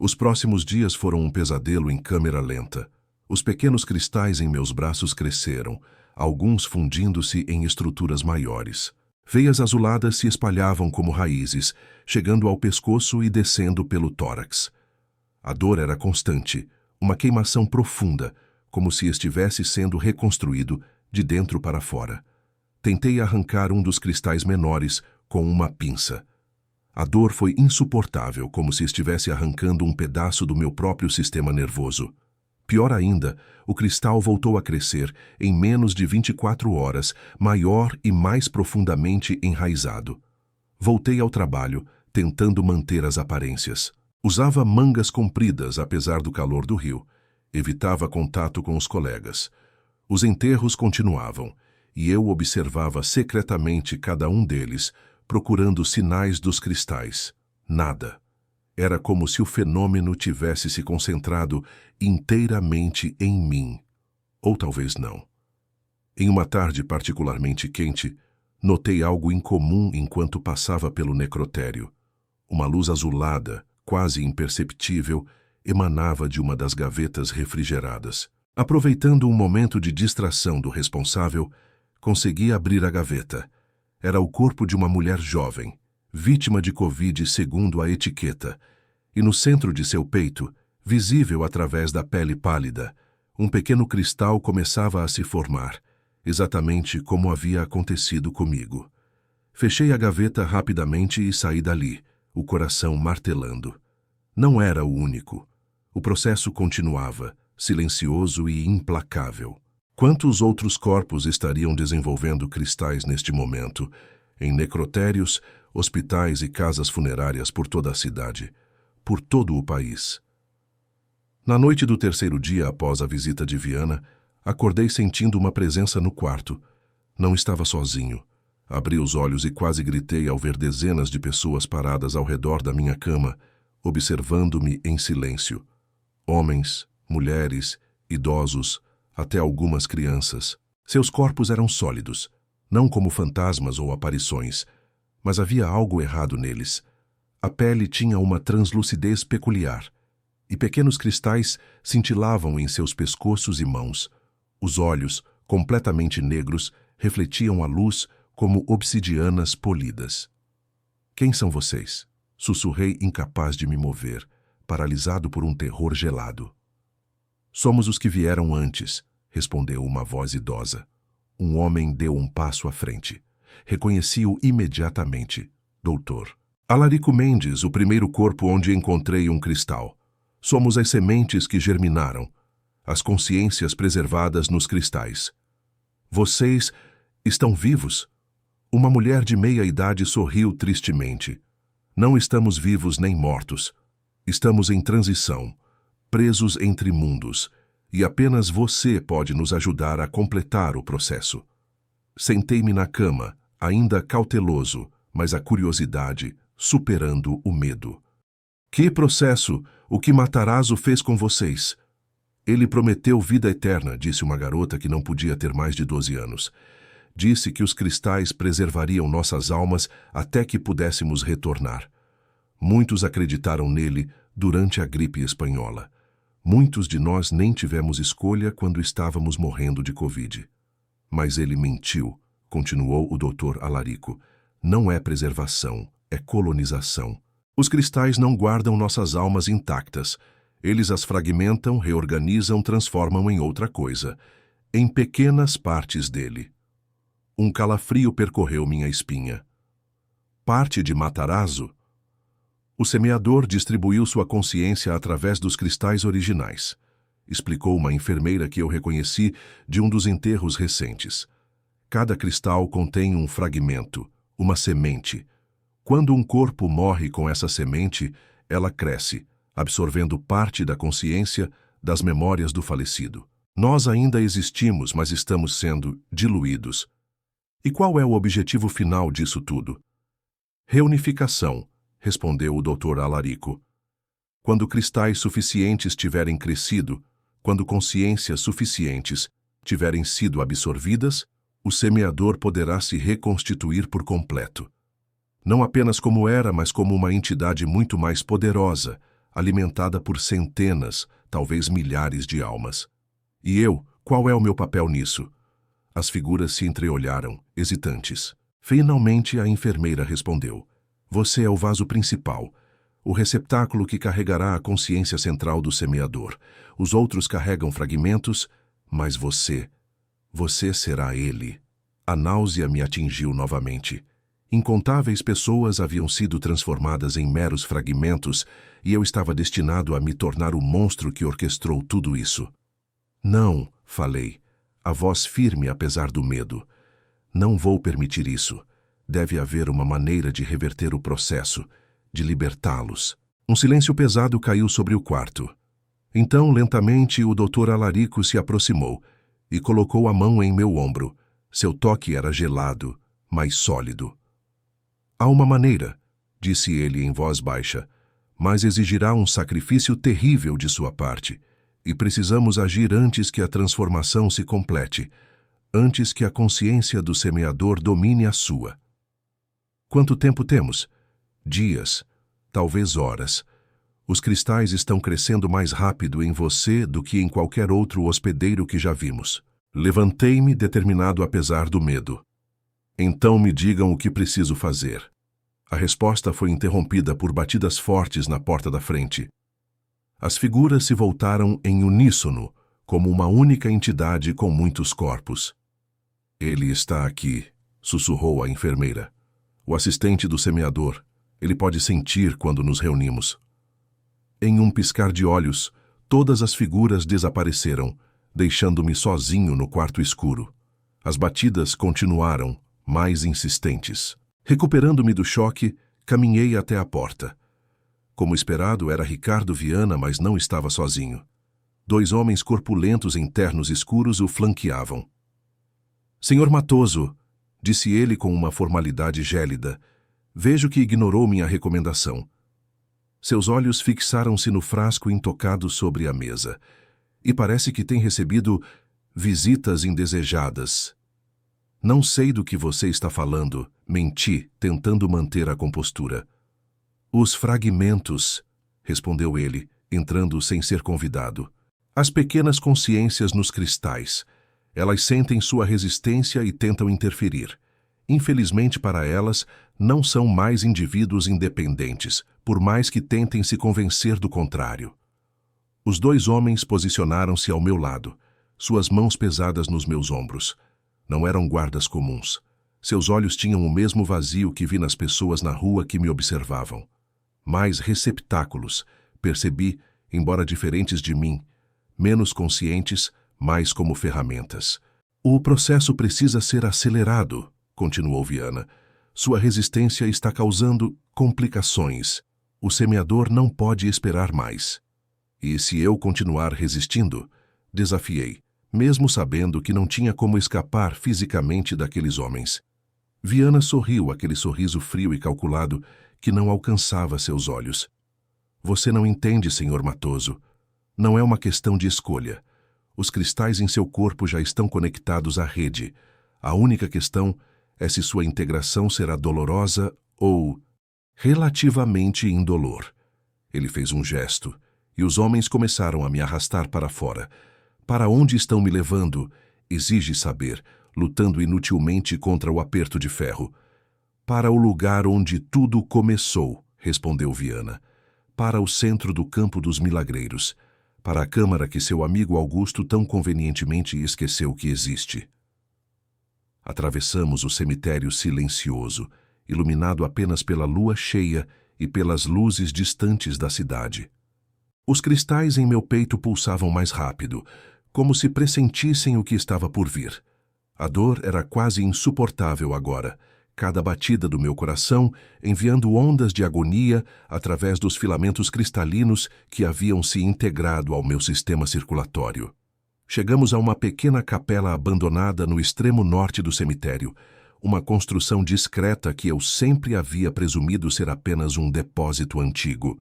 Os próximos dias foram um pesadelo em câmera lenta. Os pequenos cristais em meus braços cresceram, alguns fundindo-se em estruturas maiores. Veias azuladas se espalhavam como raízes, chegando ao pescoço e descendo pelo tórax. A dor era constante, uma queimação profunda, como se estivesse sendo reconstruído de dentro para fora. Tentei arrancar um dos cristais menores com uma pinça. A dor foi insuportável, como se estivesse arrancando um pedaço do meu próprio sistema nervoso. Pior ainda, o cristal voltou a crescer em menos de 24 horas, maior e mais profundamente enraizado. Voltei ao trabalho, tentando manter as aparências. Usava mangas compridas, apesar do calor do rio. Evitava contato com os colegas. Os enterros continuavam, e eu observava secretamente cada um deles, procurando sinais dos cristais. Nada. Era como se o fenômeno tivesse se concentrado inteiramente em mim. Ou talvez não. Em uma tarde particularmente quente, notei algo incomum enquanto passava pelo necrotério. Uma luz azulada, quase imperceptível, emanava de uma das gavetas refrigeradas. Aproveitando um momento de distração do responsável, consegui abrir a gaveta. Era o corpo de uma mulher jovem, vítima de Covid segundo a etiqueta, e no centro de seu peito, visível através da pele pálida, um pequeno cristal começava a se formar, exatamente como havia acontecido comigo. Fechei a gaveta rapidamente e saí dali, o coração martelando. Não era o único. O processo continuava, silencioso e implacável. Quantos outros corpos estariam desenvolvendo cristais neste momento, em necrotérios, hospitais e casas funerárias por toda a cidade, por todo o país? Na noite do terceiro dia após a visita de Viana, acordei sentindo uma presença no quarto. Não estava sozinho. Abri os olhos e quase gritei ao ver dezenas de pessoas paradas ao redor da minha cama, observando-me em silêncio. Homens, mulheres, idosos, até algumas crianças. Seus corpos eram sólidos, não como fantasmas ou aparições, mas havia algo errado neles. A pele tinha uma translucidez peculiar, e pequenos cristais cintilavam em seus pescoços e mãos. Os olhos, completamente negros, refletiam a luz como obsidianas polidas. "Quem são vocês?" Sussurrei, incapaz de me mover, paralisado por um terror gelado. "Somos os que vieram antes", respondeu uma voz idosa. Um homem deu um passo à frente. Reconheci-o imediatamente. Doutor Alarico Mendes, o primeiro corpo onde encontrei um cristal. Somos as sementes que germinaram, as consciências preservadas nos cristais. Vocês estão vivos? Uma mulher de meia idade sorriu tristemente. Não estamos vivos nem mortos. Estamos em transição, presos entre mundos, e apenas você pode nos ajudar a completar o processo. Sentei-me na cama, ainda cauteloso, mas a curiosidade superando o medo. "Que processo? O que Matarazzo fez com vocês?" "Ele prometeu vida eterna", disse uma garota que não podia ter mais de 12 anos. "Disse que os cristais preservariam nossas almas até que pudéssemos retornar. Muitos acreditaram nele durante a gripe espanhola. Muitos de nós nem tivemos escolha quando estávamos morrendo de Covid. Mas ele mentiu", continuou o Dr. Alarico. "Não é preservação, é colonização. Os cristais não guardam nossas almas intactas. Eles as fragmentam, reorganizam, transformam em outra coisa, em pequenas partes dele." Um calafrio percorreu minha espinha. "Parte de Matarazzo?" "O semeador distribuiu sua consciência através dos cristais originais", explicou uma enfermeira que eu reconheci de um dos enterros recentes. "Cada cristal contém um fragmento, uma semente. Quando um corpo morre com essa semente, ela cresce, absorvendo parte da consciência, das memórias do falecido. Nós ainda existimos, mas estamos sendo diluídos. E qual é o objetivo final disso tudo?" "Reunificação", respondeu o Dr. Alarico. "Quando cristais suficientes tiverem crescido, quando consciências suficientes tiverem sido absorvidas, o semeador poderá se reconstituir por completo. Não apenas como era, mas como uma entidade muito mais poderosa, alimentada por centenas, talvez milhares de almas. E eu, qual é o meu papel nisso? As figuras se entreolharam, hesitantes. Finalmente a enfermeira respondeu: você é o vaso principal, o receptáculo que carregará a consciência central do semeador. Os outros carregam fragmentos, mas você será ele. A náusea me atingiu novamente. Incontáveis pessoas haviam sido transformadas em meros fragmentos e eu estava destinado a me tornar o monstro que orquestrou tudo isso. Não, falei, a voz firme apesar do medo. Não vou permitir isso. Deve haver uma maneira de reverter o processo, de libertá-los. Um silêncio pesado caiu sobre o quarto. Então, lentamente, o Dr. Alarico se aproximou e colocou a mão em meu ombro. Seu toque era gelado, mas sólido. Há uma maneira, disse ele em voz baixa, mas exigirá um sacrifício terrível de sua parte, e precisamos agir antes que a transformação se complete, antes que a consciência do semeador domine a sua. Quanto tempo temos? Dias, talvez horas. Os cristais estão crescendo mais rápido em você do que em qualquer outro hospedeiro que já vimos. Levantei-me, determinado apesar do medo. Então me digam o que preciso fazer. A resposta foi interrompida por batidas fortes na porta da frente. As figuras se voltaram em uníssono, como uma única entidade com muitos corpos. Ele está aqui, sussurrou a enfermeira. O assistente do semeador. Ele pode sentir quando nos reunimos. Em um piscar de olhos, todas as figuras desapareceram, deixando-me sozinho no quarto escuro. As batidas continuaram, mais insistentes. Recuperando-me do choque, caminhei até a porta. Como esperado, era Ricardo Viana, mas não estava sozinho. 2 homens corpulentos em ternos escuros o flanqueavam. Senhor Matoso, disse ele com uma formalidade gélida, vejo que ignorou minha recomendação. Seus olhos fixaram-se no frasco intocado sobre a mesa, e parece que tem recebido visitas indesejadas. Não sei do que você está falando, menti, tentando manter a compostura. Os fragmentos, respondeu ele, entrando sem ser convidado. As pequenas consciências nos cristais. Elas sentem sua resistência e tentam interferir. Infelizmente para elas, não são mais indivíduos independentes, por mais que tentem se convencer do contrário. Os 2 homens posicionaram-se ao meu lado, suas mãos pesadas nos meus ombros. Não eram guardas comuns. Seus olhos tinham o mesmo vazio que vi nas pessoas na rua que me observavam. Mais receptáculos, percebi, embora diferentes de mim, menos conscientes, mais como ferramentas. O processo precisa ser acelerado, continuou Viana. Sua resistência está causando complicações. O semeador não pode esperar mais. E se eu continuar resistindo, desafiei, mesmo sabendo que não tinha como escapar fisicamente daqueles homens. Viana sorriu, aquele sorriso frio e calculado que não alcançava seus olhos. Você não entende, Sr. Matoso. Não é uma questão de escolha. Os cristais em seu corpo já estão conectados à rede. A única questão é se sua integração será dolorosa ou relativamente indolor. Ele fez um gesto, e os homens começaram a me arrastar para fora. Para onde estão me levando? Exige saber, lutando inutilmente contra o aperto de ferro. Para o lugar onde tudo começou, respondeu Viana. Para o centro do campo dos milagreiros. Para a câmara que seu amigo Augusto tão convenientemente esqueceu que existe. Atravessamos o cemitério silencioso, iluminado apenas pela lua cheia e pelas luzes distantes da cidade. Os cristais em meu peito pulsavam mais rápido, como se pressentissem o que estava por vir. A dor era quase insuportável agora, cada batida do meu coração enviando ondas de agonia através dos filamentos cristalinos que haviam se integrado ao meu sistema circulatório. Chegamos a uma pequena capela abandonada no extremo norte do cemitério, uma construção discreta que eu sempre havia presumido ser apenas um depósito antigo.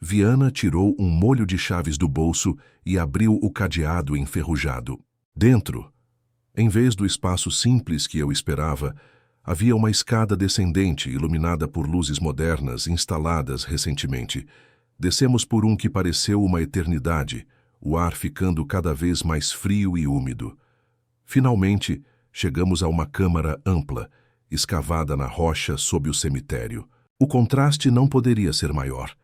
Viana tirou um molho de chaves do bolso e abriu o cadeado enferrujado. Dentro, em vez do espaço simples que eu esperava, havia uma escada descendente iluminada por luzes modernas instaladas recentemente. Descemos por um que pareceu uma eternidade, o ar ficando cada vez mais frio e úmido. Finalmente, chegamos a uma câmara ampla, escavada na rocha sob o cemitério. O contraste não poderia ser maior.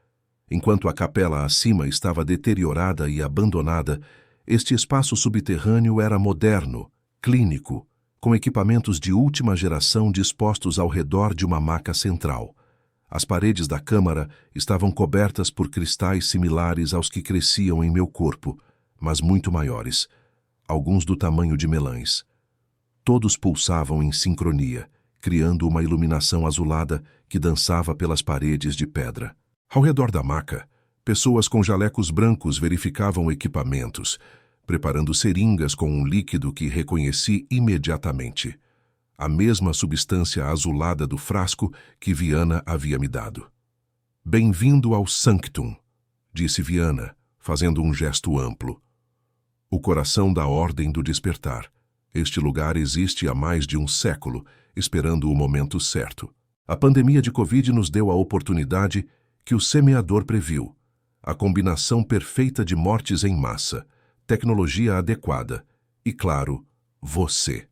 Enquanto a capela acima estava deteriorada e abandonada, este espaço subterrâneo era moderno, clínico, com equipamentos de última geração dispostos ao redor de uma maca central. As paredes da câmara estavam cobertas por cristais similares aos que cresciam em meu corpo, mas muito maiores, alguns do tamanho de melães. Todos pulsavam em sincronia, criando uma iluminação azulada que dançava pelas paredes de pedra. Ao redor da maca, pessoas com jalecos brancos verificavam equipamentos, preparando seringas com um líquido que reconheci imediatamente. A mesma substância azulada do frasco que Viana havia me dado. "Bem-vindo ao Sanctum", disse Viana, fazendo um gesto amplo. "O coração da Ordem do Despertar. Este lugar existe há mais de um século, esperando o momento certo. A pandemia de Covid nos deu a oportunidade que o semeador previu. A combinação perfeita de mortes em massa, tecnologia adequada e, claro, você.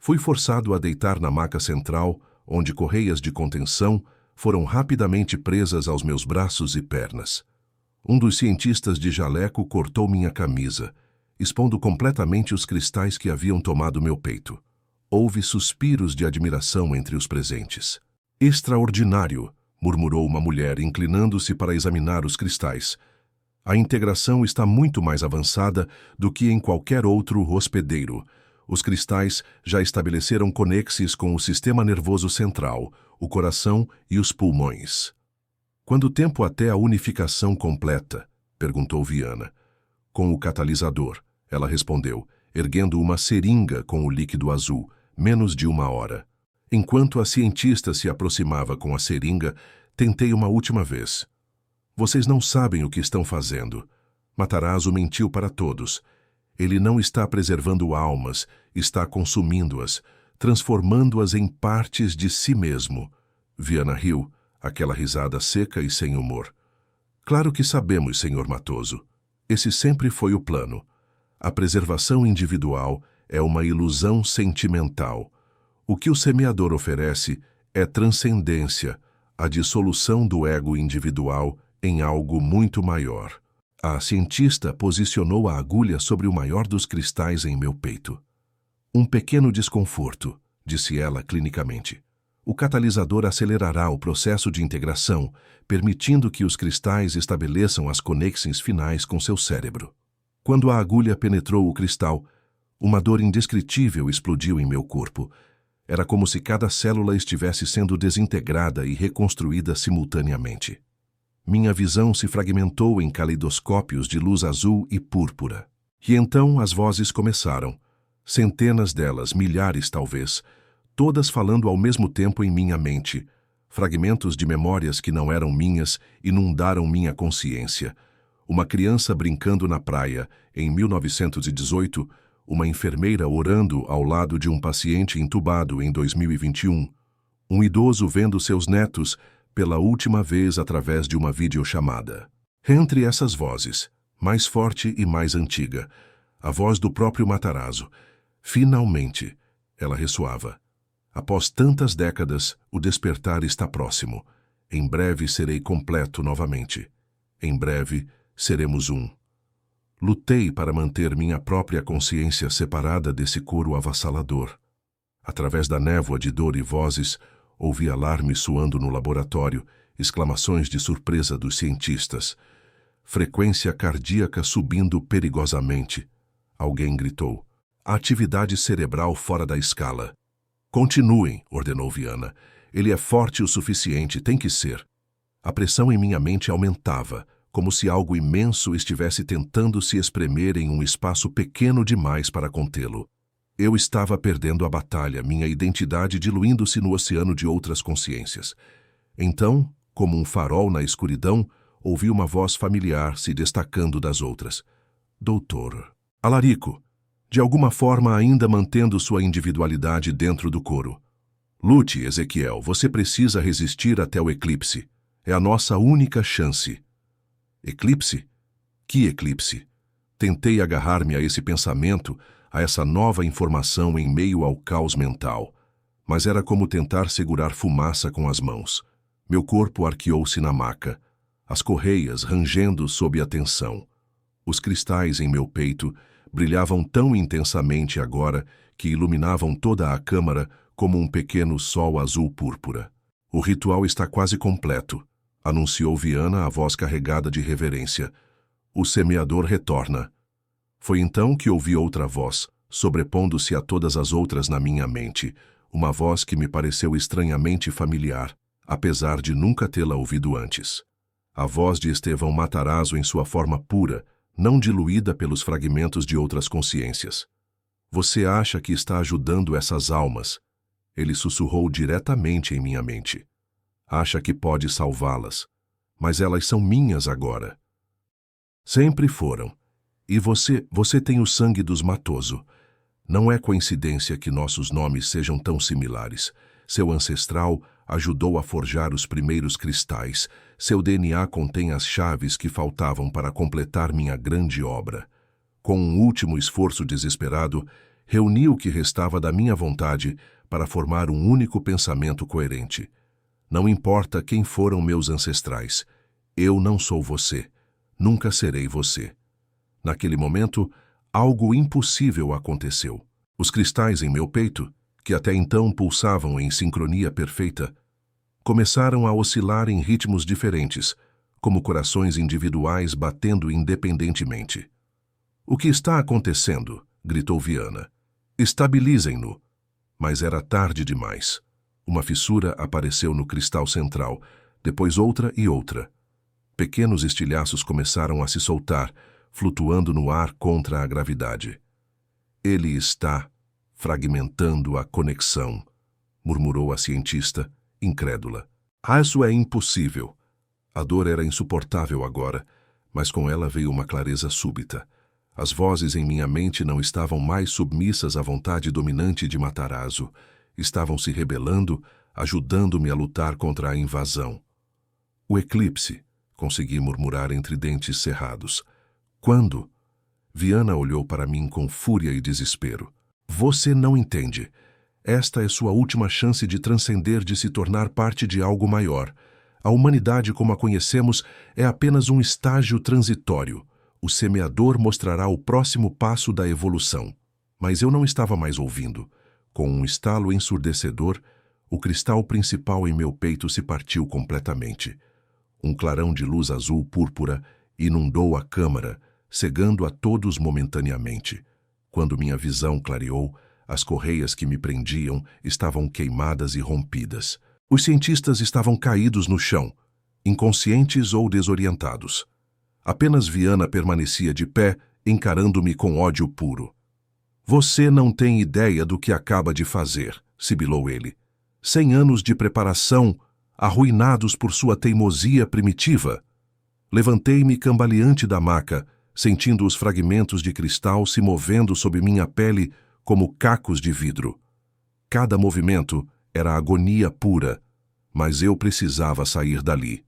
Fui forçado a deitar na maca central, onde correias de contenção foram rapidamente presas aos meus braços e pernas. Um dos cientistas de jaleco cortou minha camisa, expondo completamente os cristais que haviam tomado meu peito. Houve suspiros de admiração entre os presentes. "Extraordinário", murmurou uma mulher, inclinando-se para examinar os cristais. "A integração está muito mais avançada do que em qualquer outro hospedeiro. Os cristais já estabeleceram conexes com o sistema nervoso central, o coração e os pulmões." "Quanto tempo até a unificação completa?" perguntou Viana. "Com o catalisador", ela respondeu, erguendo uma seringa com o líquido azul, "menos de 1 hora." Enquanto a cientista se aproximava com a seringa, tentei uma última vez. "Vocês não sabem o que estão fazendo." Matarazzo mentiu para todos. Ele não está preservando almas, está consumindo-as, transformando-as em partes de si mesmo. Viana riu, aquela risada seca e sem humor. "Claro que sabemos, Sr. Matoso. Esse sempre foi o plano. A preservação individual é uma ilusão sentimental. O que o semeador oferece é transcendência, a dissolução do ego individual em algo muito maior." A cientista posicionou a agulha sobre o maior dos cristais em meu peito. "Um pequeno desconforto", disse ela clinicamente. "O catalisador acelerará o processo de integração, permitindo que os cristais estabeleçam as conexões finais com seu cérebro." Quando a agulha penetrou o cristal, uma dor indescritível explodiu em meu corpo. Era como se cada célula estivesse sendo desintegrada e reconstruída simultaneamente. Minha visão se fragmentou em caleidoscópios de luz azul e púrpura. E então as vozes começaram. Centenas delas, milhares talvez, todas falando ao mesmo tempo em minha mente. Fragmentos de memórias que não eram minhas inundaram minha consciência. Uma criança brincando na praia, em 1918, uma enfermeira orando ao lado de um paciente entubado em 2021, um idoso vendo seus netos pela última vez através de uma videochamada. Entre essas vozes, mais forte e mais antiga, a voz do próprio Matarazzo. "Finalmente", ela ressoava. "Após tantas décadas, o despertar está próximo. Em breve serei completo novamente. Em breve seremos um." Lutei para manter minha própria consciência separada desse coro avassalador. Através da névoa de dor e vozes, ouvi alarmes soando no laboratório, exclamações de surpresa dos cientistas. Frequência cardíaca subindo perigosamente. Alguém gritou. "A atividade cerebral fora da escala." "Continuem", ordenou Viana. "Ele é forte o suficiente, tem que ser." A pressão em minha mente aumentava, como se algo imenso estivesse tentando se espremer em um espaço pequeno demais para contê-lo. Eu estava perdendo a batalha, minha identidade diluindo-se no oceano de outras consciências. Então, como um farol na escuridão, ouvi uma voz familiar se destacando das outras. "Doutor Alarico", de alguma forma ainda mantendo sua individualidade dentro do coro. "Lute, Ezequiel, você precisa resistir até o eclipse. É a nossa única chance." Eclipse? Que eclipse? Tentei agarrar-me a esse pensamento, a essa nova informação em meio ao caos mental, mas era como tentar segurar fumaça com as mãos. Meu corpo arqueou-se na maca, as correias rangendo sob a tensão. Os cristais em meu peito brilhavam tão intensamente agora que iluminavam toda a câmara como um pequeno sol azul-púrpura. O ritual está quase completo, anunciou Viana, a voz carregada de reverência. O semeador retorna. Foi então que ouvi outra voz, sobrepondo-se a todas as outras na minha mente, uma voz que me pareceu estranhamente familiar, apesar de nunca tê-la ouvido antes. A voz de Estevão Matarazzo em sua forma pura, não diluída pelos fragmentos de outras consciências. Você acha que está ajudando essas almas? Ele sussurrou diretamente em minha mente. Acha que pode salvá-las, mas elas são minhas agora. Sempre foram. E você tem o sangue dos Matoso. Não é coincidência que nossos nomes sejam tão similares. Seu ancestral ajudou a forjar os primeiros cristais. Seu DNA contém as chaves que faltavam para completar minha grande obra. Com um último esforço desesperado, reuni o que restava da minha vontade para formar um único pensamento coerente. Não importa quem foram meus ancestrais, eu não sou você, nunca serei você. Naquele momento, algo impossível aconteceu. Os cristais em meu peito, que até então pulsavam em sincronia perfeita, começaram a oscilar em ritmos diferentes, como corações individuais batendo independentemente. O que está acontecendo? Gritou Viana. Estabilizem-no. Mas era tarde demais. Uma fissura apareceu no cristal central, depois outra e outra. Pequenos estilhaços começaram a se soltar, flutuando no ar contra a gravidade. Ele está fragmentando a conexão, murmurou a cientista, incrédula. Isso é impossível. A dor era insuportável agora, mas com ela veio uma clareza súbita. As vozes em minha mente não estavam mais submissas à vontade dominante de Matarazzo. Estavam se rebelando, ajudando-me a lutar contra a invasão. O eclipse, consegui murmurar entre dentes cerrados. Quando? Viana olhou para mim com fúria e desespero. Você não entende. Esta é sua última chance de transcender, de se tornar parte de algo maior. A humanidade como a conhecemos é apenas um estágio transitório. O semeador mostrará o próximo passo da evolução. Mas eu não estava mais ouvindo. Com um estalo ensurdecedor, o cristal principal em meu peito se partiu completamente. Um clarão de luz azul-púrpura inundou a câmara, cegando a todos momentaneamente. Quando minha visão clareou, as correias que me prendiam estavam queimadas e rompidas. Os cientistas estavam caídos no chão, inconscientes ou desorientados. Apenas Viana permanecia de pé, encarando-me com ódio puro. Você não tem ideia do que acaba de fazer, sibilou ele. 100 anos de preparação, arruinados por sua teimosia primitiva. Levantei-me cambaleante da maca, sentindo os fragmentos de cristal se movendo sob minha pele como cacos de vidro. Cada movimento era agonia pura, mas eu precisava sair dali.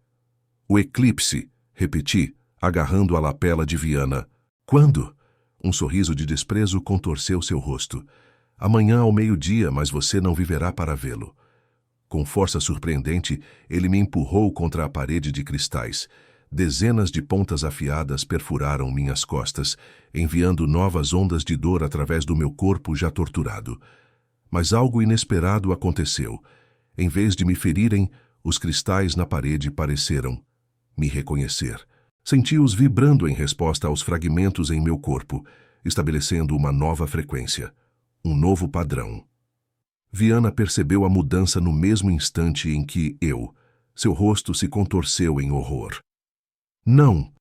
O eclipse, repeti, agarrando a lapela de Viana. Quando? Um sorriso de desprezo contorceu seu rosto. Amanhã ao meio-dia, mas você não viverá para vê-lo. Com força surpreendente, ele me empurrou contra a parede de cristais. Dezenas de pontas afiadas perfuraram minhas costas, enviando novas ondas de dor através do meu corpo já torturado. Mas algo inesperado aconteceu. Em vez de me ferirem, os cristais na parede pareceram me reconhecer. Senti-os vibrando em resposta aos fragmentos em meu corpo, estabelecendo uma nova frequência, um novo padrão. Viana percebeu a mudança no mesmo instante em que seu rosto se contorceu em horror. Não!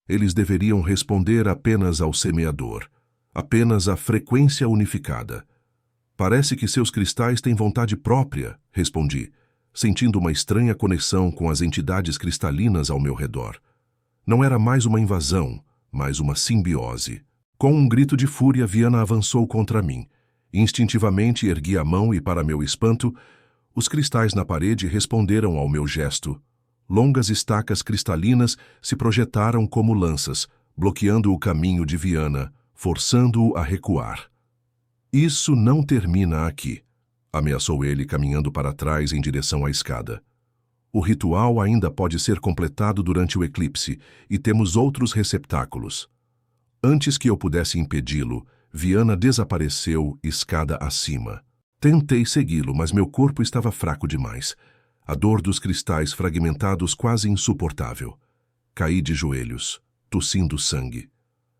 Eles deveriam responder apenas ao semeador, apenas à frequência unificada. Parece que seus cristais têm vontade própria, respondi, sentindo uma estranha conexão com as entidades cristalinas ao meu redor. Não era mais uma invasão, mas uma simbiose. Com um grito de fúria, Viana avançou contra mim. Instintivamente ergui a mão e, para meu espanto, os cristais na parede responderam ao meu gesto. Longas estacas cristalinas se projetaram como lanças, bloqueando o caminho de Viana, forçando-o a recuar. Isso não termina aqui, ameaçou ele caminhando para trás em direção à escada. O ritual ainda pode ser completado durante o eclipse e temos outros receptáculos. Antes que eu pudesse impedi-lo, Viana desapareceu escada acima. Tentei segui-lo, mas meu corpo estava fraco demais. A dor dos cristais fragmentados quase insuportável. Caí de joelhos, tossindo sangue.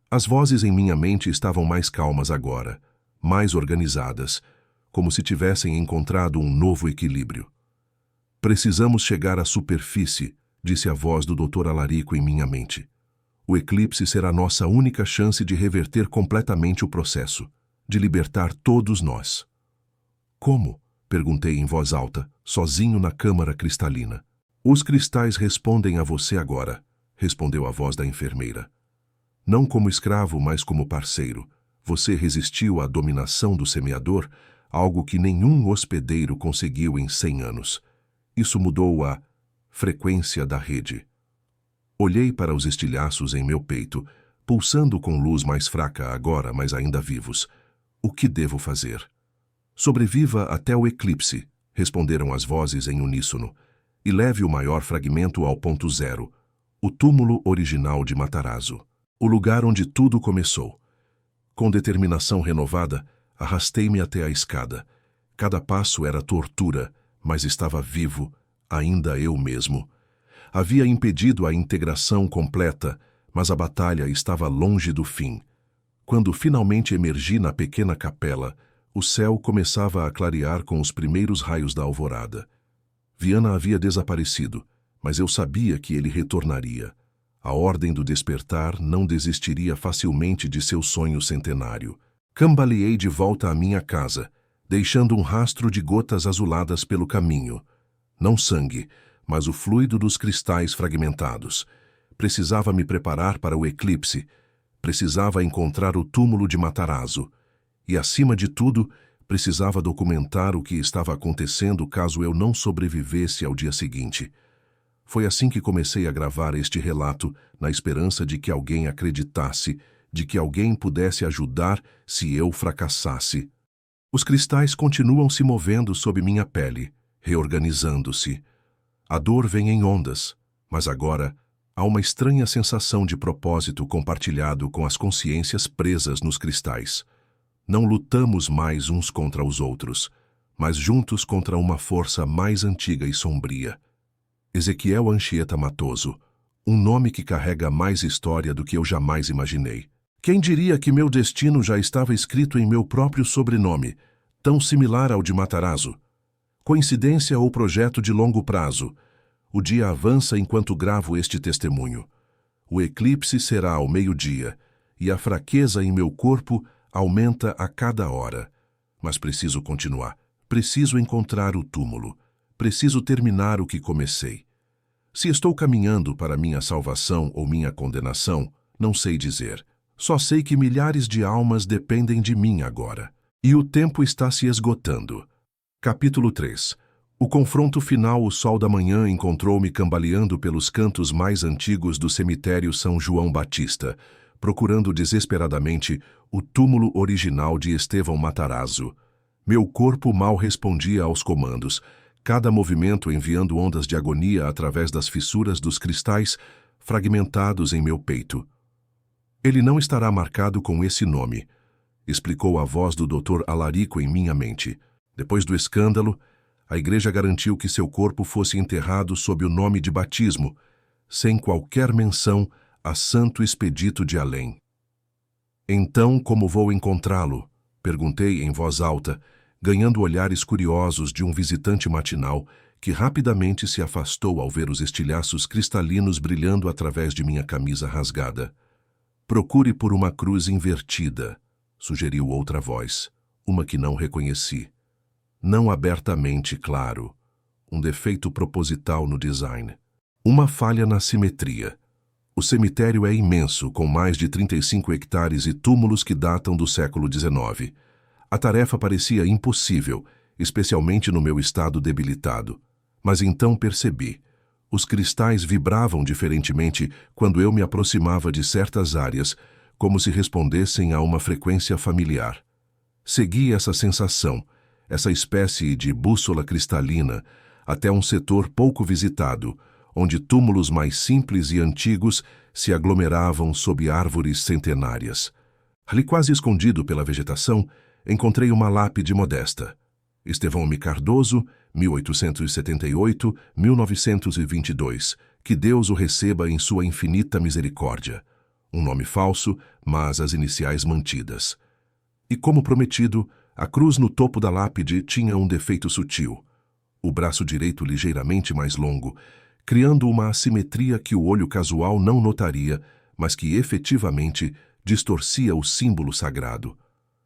As vozes em minha mente estavam mais calmas agora, mais organizadas, como se tivessem encontrado um novo equilíbrio. Precisamos chegar à superfície, disse a voz do Dr. Alarico em minha mente. O eclipse será nossa única chance de reverter completamente o processo, de libertar todos nós. Como? Perguntei em voz alta, sozinho na câmara cristalina. Os cristais respondem a você agora, respondeu a voz da enfermeira. Não como escravo, mas como parceiro. Você resistiu à dominação do semeador, algo que nenhum hospedeiro conseguiu em 100 anos. Isso mudou a frequência da rede. Olhei para os estilhaços em meu peito, pulsando com luz mais fraca agora, mas ainda vivos. O que devo fazer? Sobreviva até o eclipse, responderam as vozes em uníssono, e leve o maior fragmento ao ponto zero, o túmulo original de Matarazzo, o lugar onde tudo começou. Com determinação renovada, arrastei-me até a escada. Cada passo era tortura, mas estava vivo, ainda eu mesmo. Havia impedido a integração completa, mas a batalha estava longe do fim. Quando finalmente emergi na pequena capela, o céu começava a clarear com os primeiros raios da alvorada. Viana havia desaparecido, mas eu sabia que ele retornaria. A ordem do despertar não desistiria facilmente de seu sonho centenário. Cambaleei de volta à minha casa, deixando um rastro de gotas azuladas pelo caminho. Não sangue, mas o fluido dos cristais fragmentados. Precisava me preparar para o eclipse. Precisava encontrar o túmulo de Matarazzo. E, acima de tudo, precisava documentar o que estava acontecendo caso eu não sobrevivesse ao dia seguinte. Foi assim que comecei a gravar este relato, na esperança de que alguém acreditasse, de que alguém pudesse ajudar se eu fracassasse. Os cristais continuam se movendo sob minha pele, reorganizando-se. A dor vem em ondas, mas agora há uma estranha sensação de propósito compartilhado com as consciências presas nos cristais. Não lutamos mais uns contra os outros, mas juntos contra uma força mais antiga e sombria. Ezequiel Anchieta Matoso, um nome que carrega mais história do que eu jamais imaginei. Quem diria que meu destino já estava escrito em meu próprio sobrenome, tão similar ao de Matarazzo? Coincidência ou projeto de longo prazo? O dia avança enquanto gravo este testemunho. O eclipse será ao meio-dia, e a fraqueza em meu corpo aumenta a cada hora. Mas preciso continuar. Preciso encontrar o túmulo. Preciso terminar o que comecei. Se estou caminhando para minha salvação ou minha condenação, não sei dizer. Só sei que milhares de almas dependem de mim agora. E o tempo está se esgotando. Capítulo 3. O confronto final. O sol da manhã encontrou-me cambaleando pelos cantos mais antigos do cemitério São João Batista, procurando desesperadamente o túmulo original de Estevão Matarazzo. Meu corpo mal respondia aos comandos, cada movimento enviando ondas de agonia através das fissuras dos cristais fragmentados em meu peito. Ele não estará marcado com esse nome, explicou a voz do Dr. Alarico em minha mente. Depois do escândalo, a igreja garantiu que seu corpo fosse enterrado sob o nome de batismo, sem qualquer menção a Santo Expedito de Além. Então, como vou encontrá-lo? Perguntei em voz alta, ganhando olhares curiosos de um visitante matinal que rapidamente se afastou ao ver os estilhaços cristalinos brilhando através de minha camisa rasgada. Procure por uma cruz invertida, sugeriu outra voz, uma que não reconheci. Não abertamente claro, um defeito proposital no design. Uma falha na simetria. O cemitério é imenso, com mais de 35 hectares e túmulos que datam do século XIX. A tarefa parecia impossível, especialmente no meu estado debilitado. Mas então percebi. Os cristais vibravam diferentemente quando eu me aproximava de certas áreas, como se respondessem a uma frequência familiar. Segui essa sensação, essa espécie de bússola cristalina, até um setor pouco visitado, onde túmulos mais simples e antigos se aglomeravam sob árvores centenárias. Ali, quase escondido pela vegetação, encontrei uma lápide modesta. Estevão M. Cardoso, 1878-1922, que Deus o receba em sua infinita misericórdia. Um nome falso, mas as iniciais mantidas. E como prometido, a cruz no topo da lápide tinha um defeito sutil. O braço direito ligeiramente mais longo, criando uma assimetria que o olho casual não notaria, mas que efetivamente distorcia o símbolo sagrado.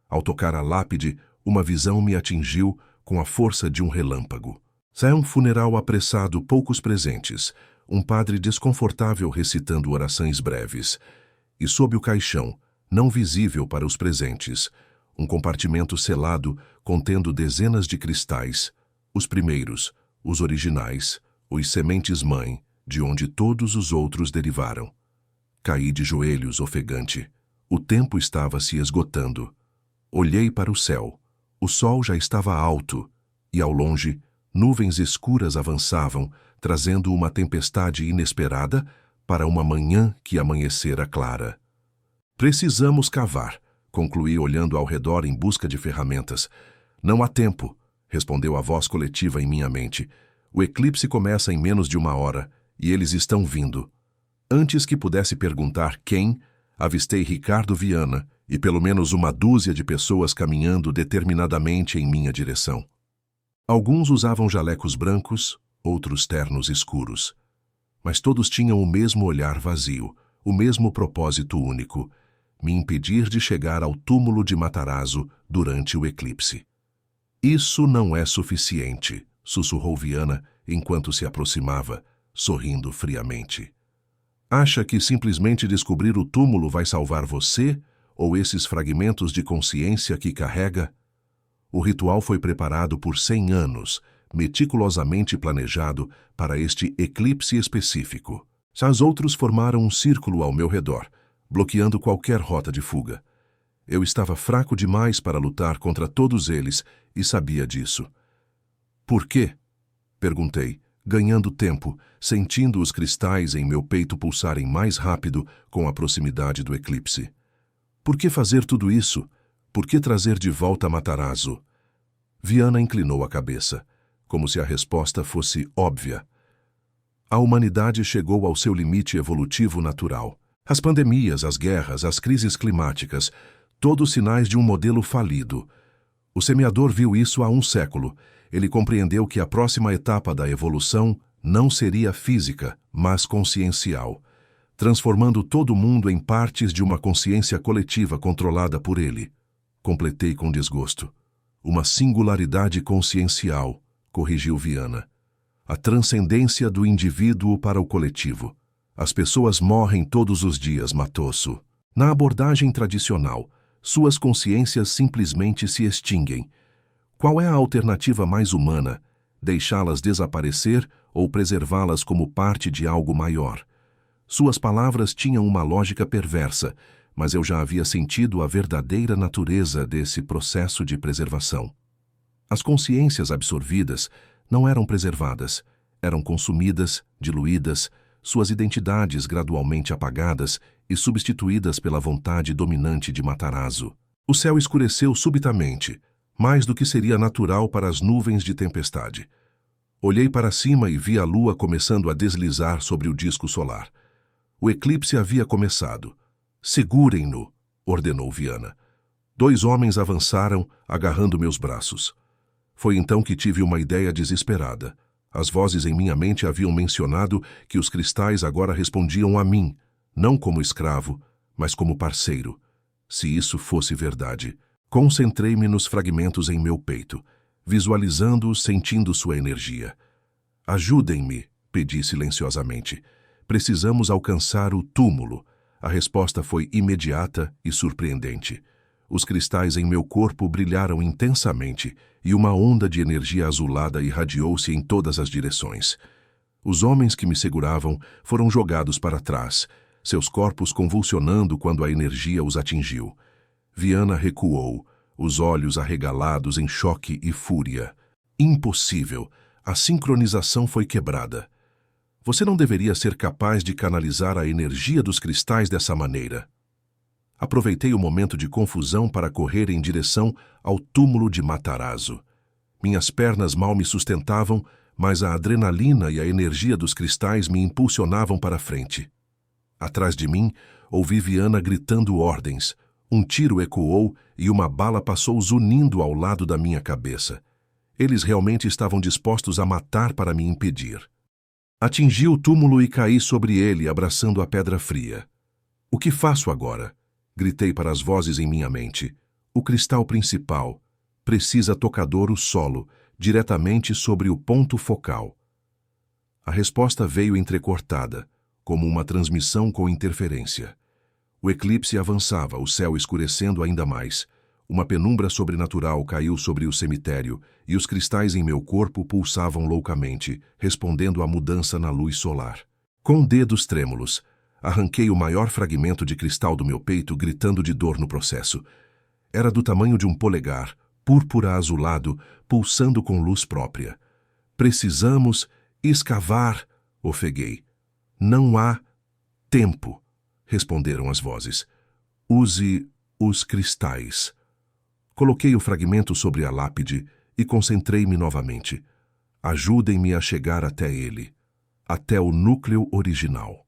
Ao tocar a lápide, uma visão me atingiu com a força de um relâmpago. É um funeral apressado, poucos presentes, um padre desconfortável recitando orações breves. E sob o caixão, não visível para os presentes, um compartimento selado contendo dezenas de cristais, os primeiros, os originais, os sementes-mãe, de onde todos os outros derivaram. Caí de joelhos, ofegante. O tempo estava se esgotando. Olhei para o céu. O sol já estava alto, e ao longe, nuvens escuras avançavam, trazendo uma tempestade inesperada para uma manhã que amanhecera clara. Precisamos cavar, concluí olhando ao redor em busca de ferramentas. Não há tempo, respondeu a voz coletiva em minha mente. O eclipse começa em menos de 1 hora, e eles estão vindo. Antes que pudesse perguntar quem, avistei Ricardo Viana e pelo menos 12 de pessoas caminhando determinadamente em minha direção. Alguns usavam jalecos brancos, outros ternos escuros. Mas todos tinham o mesmo olhar vazio, o mesmo propósito único: me impedir de chegar ao túmulo de Matarazzo durante o eclipse. Isso não é suficiente, sussurrou Viana enquanto se aproximava, sorrindo friamente. Acha que simplesmente descobrir o túmulo vai salvar você ou esses fragmentos de consciência que carrega? O ritual foi preparado por 100 anos, meticulosamente planejado para este eclipse específico. Os outros formaram um círculo ao meu redor, bloqueando qualquer rota de fuga. Eu estava fraco demais para lutar contra todos eles e sabia disso. Por quê? Perguntei, ganhando tempo, sentindo os cristais em meu peito pulsarem mais rápido com a proximidade do eclipse. Por que fazer tudo isso? Por que trazer de volta Matarazzo? Viana inclinou a cabeça, como se a resposta fosse óbvia. A humanidade chegou ao seu limite evolutivo natural. As pandemias, as guerras, as crises climáticas, todos sinais de um modelo falido. O semeador viu isso há 1 século. Ele compreendeu que a próxima etapa da evolução não seria física, mas consciencial, transformando todo mundo em partes de uma consciência coletiva controlada por ele. Completei com desgosto. Uma singularidade consciencial, corrigiu Viana. A transcendência do indivíduo para o coletivo. As pessoas morrem todos os dias, Matosso. Na abordagem tradicional, suas consciências simplesmente se extinguem. Qual é a alternativa mais humana? Deixá-las desaparecer ou preservá-las como parte de algo maior? Suas palavras tinham uma lógica perversa, mas eu já havia sentido a verdadeira natureza desse processo de preservação. As consciências absorvidas não eram preservadas, eram consumidas, diluídas, suas identidades gradualmente apagadas e substituídas pela vontade dominante de Matarazzo. O céu escureceu subitamente, mais do que seria natural para as nuvens de tempestade. Olhei para cima e vi a lua começando a deslizar sobre o disco solar. O eclipse havia começado. Segurem-no, ordenou Viana. 2 homens avançaram, agarrando meus braços. Foi então que tive uma ideia desesperada. As vozes em minha mente haviam mencionado que os cristais agora respondiam a mim, não como escravo, mas como parceiro. Se isso fosse verdade, concentrei-me nos fragmentos em meu peito, visualizando-os, sentindo sua energia. Ajudem-me, pedi silenciosamente. Precisamos alcançar o túmulo. A resposta foi imediata e surpreendente. Os cristais em meu corpo brilharam intensamente e uma onda de energia azulada irradiou-se em todas as direções. Os homens que me seguravam foram jogados para trás, seus corpos convulsionando quando a energia os atingiu. Viana recuou, os olhos arregalados em choque e fúria. Impossível! A sincronização foi quebrada. Você não deveria ser capaz de canalizar a energia dos cristais dessa maneira. Aproveitei o momento de confusão para correr em direção ao túmulo de Matarazzo. Minhas pernas mal me sustentavam, mas a adrenalina e a energia dos cristais me impulsionavam para frente. Atrás de mim, ouvi Viana gritando ordens. Um tiro ecoou e uma bala passou zunindo ao lado da minha cabeça. Eles realmente estavam dispostos a matar para me impedir. Atingi o túmulo e caí sobre ele, abraçando a pedra fria. O que faço agora? Gritei para as vozes em minha mente. O cristal principal. Precisa tocador o solo, diretamente sobre o ponto focal. A resposta veio entrecortada, como uma transmissão com interferência. O eclipse avançava, o céu escurecendo ainda mais. Uma penumbra sobrenatural caiu sobre o cemitério e os cristais em meu corpo pulsavam loucamente, respondendo à mudança na luz solar. Com dedos trêmulos, arranquei o maior fragmento de cristal do meu peito, gritando de dor no processo. Era do tamanho de um polegar, púrpura azulado, pulsando com luz própria. Precisamos escavar, ofeguei. Não há tempo, responderam as vozes. Use os cristais. Coloquei o fragmento sobre a lápide e concentrei-me novamente. Ajudem-me a chegar até ele, até o núcleo original.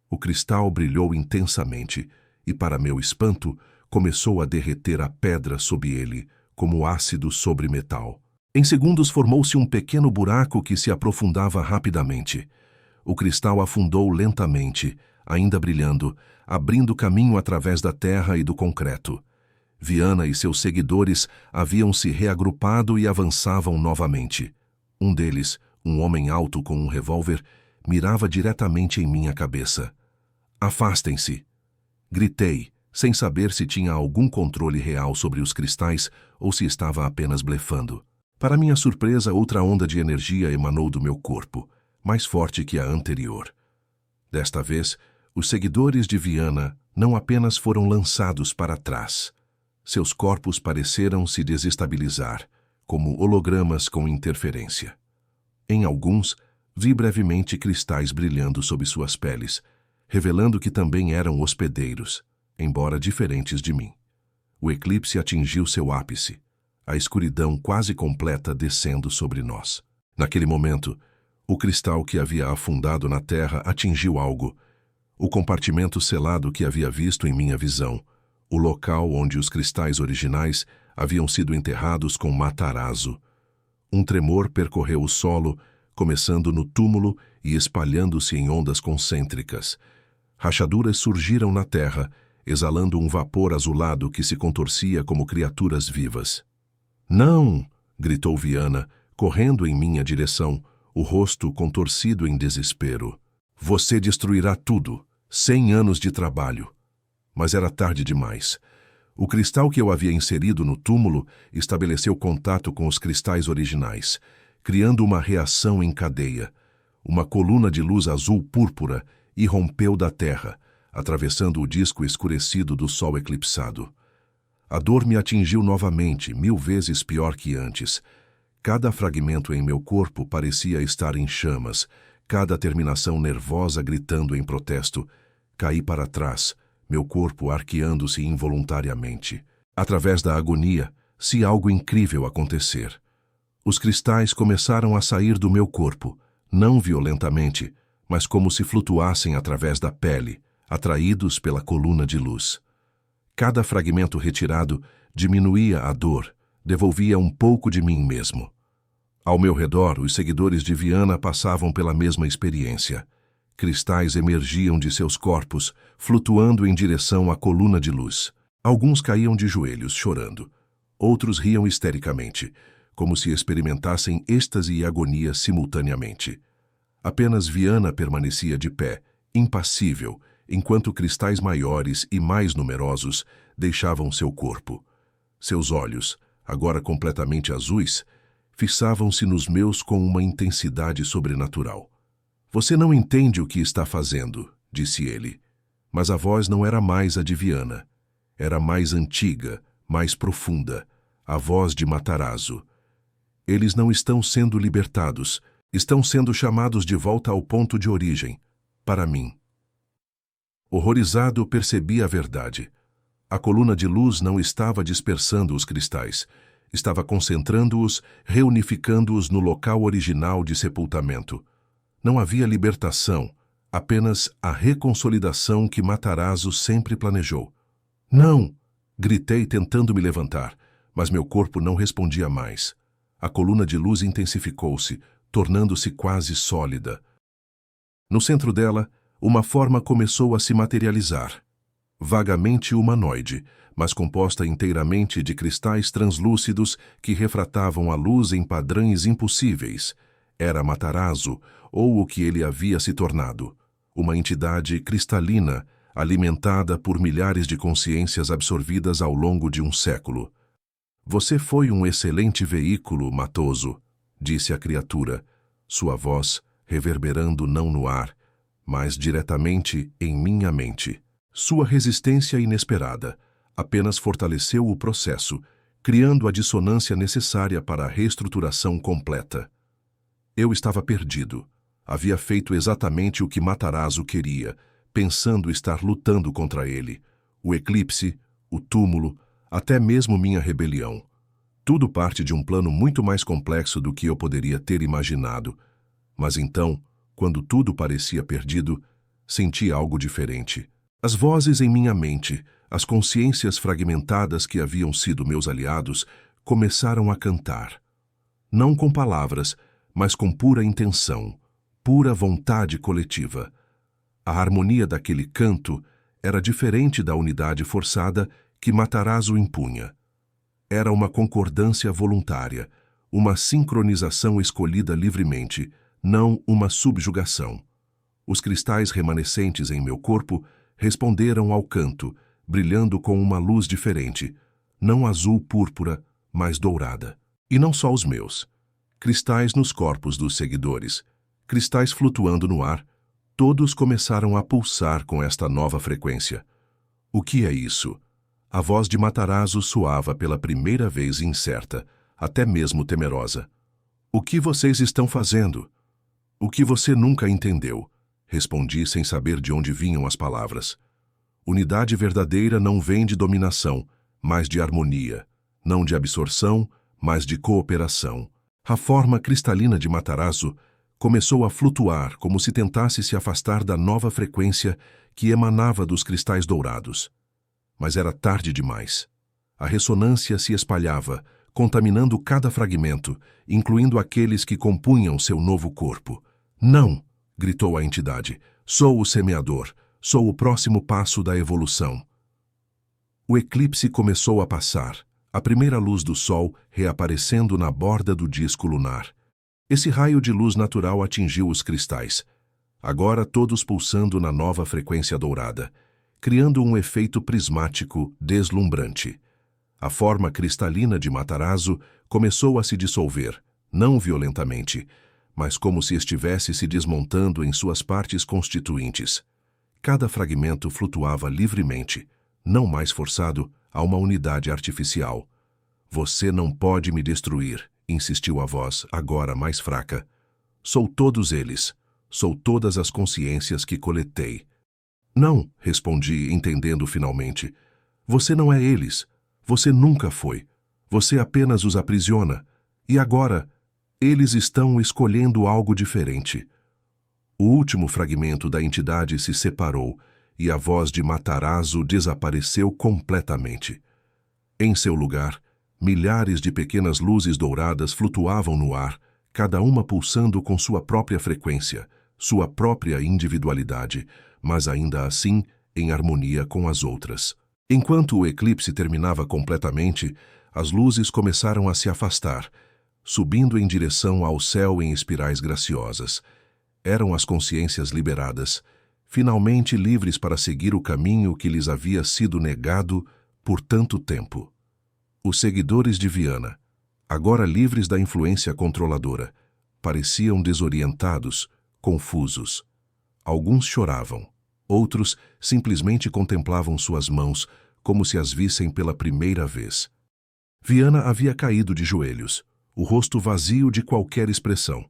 O cristal brilhou intensamente e, para meu espanto, começou a derreter a pedra sob ele, como ácido sobre metal. Em segundos formou-se um pequeno buraco que se aprofundava rapidamente. O cristal afundou lentamente, ainda brilhando, abrindo caminho através da terra e do concreto. Viana e seus seguidores haviam se reagrupado e avançavam novamente. Um deles, um homem alto com um revólver, mirava diretamente em minha cabeça. Afastem-se! Gritei, sem saber se tinha algum controle real sobre os cristais ou se estava apenas blefando. Para minha surpresa, outra onda de energia emanou do meu corpo, mais forte que a anterior. Desta vez, os seguidores de Viana não apenas foram lançados para trás. Seus corpos pareceram se desestabilizar, como hologramas com interferência. Em alguns, vi brevemente cristais brilhando sob suas peles, revelando que também eram hospedeiros, embora diferentes de mim. O eclipse atingiu seu ápice, a escuridão quase completa descendo sobre nós. Naquele momento, o cristal que havia afundado na terra atingiu algo, o compartimento selado que havia visto em minha visão, o local onde os cristais originais haviam sido enterrados com Matarazzo. Um tremor percorreu o solo, começando no túmulo e espalhando-se em ondas concêntricas. Rachaduras surgiram na terra, exalando um vapor azulado que se contorcia como criaturas vivas. "Não!" gritou Viana, correndo em minha direção, o rosto contorcido em desespero. "Você destruirá tudo. 100 anos de trabalho." Mas era tarde demais. O cristal que eu havia inserido no túmulo estabeleceu contato com os cristais originais, criando uma reação em cadeia. Uma coluna de luz azul-púrpura irrompeu da terra, atravessando o disco escurecido do sol eclipsado. A dor me atingiu novamente, 1000 vezes pior que antes. Cada fragmento em meu corpo parecia estar em chamas, cada terminação nervosa gritando em protesto. Caí para trás, meu corpo arqueando-se involuntariamente. Através da agonia, se algo incrível acontecer. Os cristais começaram a sair do meu corpo, não violentamente, mas como se flutuassem através da pele, atraídos pela coluna de luz. Cada fragmento retirado diminuía a dor, devolvia um pouco de mim mesmo. Ao meu redor, os seguidores de Viana passavam pela mesma experiência. Cristais emergiam de seus corpos, flutuando em direção à coluna de luz. Alguns caíam de joelhos, chorando. Outros riam histericamente, como se experimentassem êxtase e agonia simultaneamente. Apenas Viana permanecia de pé, impassível, enquanto cristais maiores e mais numerosos deixavam seu corpo. Seus olhos, agora completamente azuis, fixavam-se nos meus com uma intensidade sobrenatural. Você não entende o que está fazendo, disse ele. Mas a voz não era mais a de Viana. Era mais antiga, mais profunda, a voz de Matarazzo. Eles não estão sendo libertados, estão sendo chamados de volta ao ponto de origem, para mim. Horrorizado, percebi a verdade. A coluna de luz não estava dispersando os cristais, estava concentrando-os, reunificando-os no local original de sepultamento. Não havia libertação, apenas a reconsolidação que Matarazzo sempre planejou. Não! Gritei tentando me levantar, mas meu corpo não respondia mais. A coluna de luz intensificou-se, tornando-se quase sólida. No centro dela, uma forma começou a se materializar. Vagamente humanoide, mas composta inteiramente de cristais translúcidos que refratavam a luz em padrões impossíveis. Era Matarazzo, ou o que ele havia se tornado. Uma entidade cristalina, alimentada por milhares de consciências absorvidas ao longo de um século. Você foi um excelente veículo, Matoso, disse a criatura, sua voz reverberando não no ar, mas diretamente em minha mente. Sua resistência inesperada apenas fortaleceu o processo, criando a dissonância necessária para a reestruturação completa. Eu estava perdido. Havia feito exatamente o que Matarazzo queria, pensando estar lutando contra ele. O eclipse, o túmulo, até mesmo minha rebelião. Tudo parte de um plano muito mais complexo do que eu poderia ter imaginado. Mas então, quando tudo parecia perdido, senti algo diferente. As vozes em minha mente, as consciências fragmentadas que haviam sido meus aliados, começaram a cantar. Não com palavras, mas com pura intenção, pura vontade coletiva. A harmonia daquele canto era diferente da unidade forçada que Matarazzo impunha. Era uma concordância voluntária, uma sincronização escolhida livremente, não uma subjugação. Os cristais remanescentes em meu corpo responderam ao canto, brilhando com uma luz diferente, não azul-púrpura, mas dourada. E não só os meus. Cristais nos corpos dos seguidores, cristais flutuando no ar, todos começaram a pulsar com esta nova frequência. O que é isso? A voz de Matarazzo soava pela primeira vez incerta, até mesmo temerosa. O que vocês estão fazendo? O que você nunca entendeu? Respondi sem saber de onde vinham as palavras. Unidade verdadeira não vem de dominação, mas de harmonia. Não de absorção, mas de cooperação. A forma cristalina de Matarazzo começou a flutuar como se tentasse se afastar da nova frequência que emanava dos cristais dourados. Mas era tarde demais. A ressonância se espalhava, contaminando cada fragmento, incluindo aqueles que compunham seu novo corpo. Não! Gritou a entidade. Sou o semeador. Sou o próximo passo da evolução. O eclipse começou a passar, a primeira luz do sol reaparecendo na borda do disco lunar. Esse raio de luz natural atingiu os cristais, agora todos pulsando na nova frequência dourada, criando um efeito prismático deslumbrante. A forma cristalina de Matarazzo começou a se dissolver, não violentamente, mas como se estivesse se desmontando em suas partes constituintes. Cada fragmento flutuava livremente, não mais forçado a uma unidade artificial. Você não pode me destruir, insistiu a voz, agora mais fraca. Sou todos eles, sou todas as consciências que coletei. Não, respondi, entendendo finalmente. Você não é eles. Você nunca foi. Você apenas os aprisiona. E agora, eles estão escolhendo algo diferente. O último fragmento da entidade se separou e a voz de Matarazzo desapareceu completamente. Em seu lugar, milhares de pequenas luzes douradas flutuavam no ar, cada uma pulsando com sua própria frequência, sua própria individualidade, mas ainda assim em harmonia com as outras. Enquanto o eclipse terminava completamente, as luzes começaram a se afastar, subindo em direção ao céu em espirais graciosas. Eram as consciências liberadas, finalmente livres para seguir o caminho que lhes havia sido negado por tanto tempo. Os seguidores de Viana, agora livres da influência controladora, pareciam desorientados, confusos. Alguns choravam, outros simplesmente contemplavam suas mãos como se as vissem pela primeira vez. Viana havia caído de joelhos, o rosto vazio de qualquer expressão.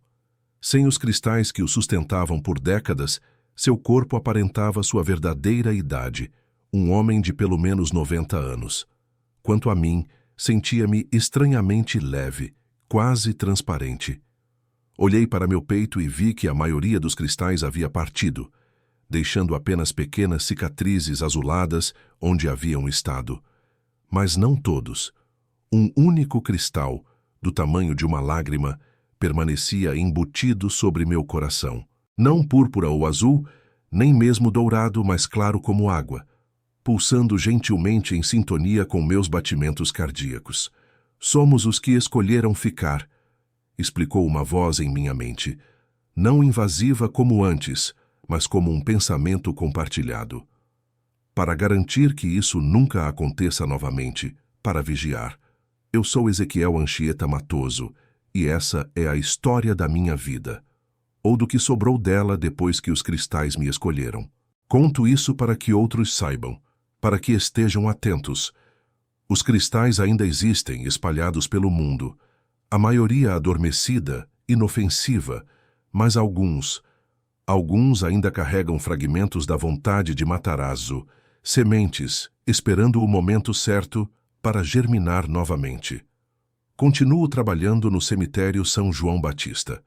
Sem os cristais que o sustentavam por décadas, seu corpo aparentava sua verdadeira idade, um homem de pelo menos 90 anos. Quanto a mim, sentia-me estranhamente leve, quase transparente. Olhei para meu peito e vi que a maioria dos cristais havia partido, deixando apenas pequenas cicatrizes azuladas onde haviam estado. Mas não todos. Um único cristal, do tamanho de uma lágrima, permanecia embutido sobre meu coração. Não púrpura ou azul, nem mesmo dourado, mas claro como água, pulsando gentilmente em sintonia com meus batimentos cardíacos. Somos os que escolheram ficar, explicou uma voz em minha mente, não invasiva como antes, mas como um pensamento compartilhado. Para garantir que isso nunca aconteça novamente, para vigiar. Eu sou Ezequiel Anchieta Matoso, e essa é a história da minha vida, ou do que sobrou dela depois que os cristais me escolheram. Conto isso para que outros saibam, para que estejam atentos. Os cristais ainda existem espalhados pelo mundo, a maioria adormecida, inofensiva, mas alguns ainda carregam fragmentos da vontade de Matarazzo, sementes, esperando o momento certo para germinar novamente. Continuo trabalhando no cemitério São João Batista.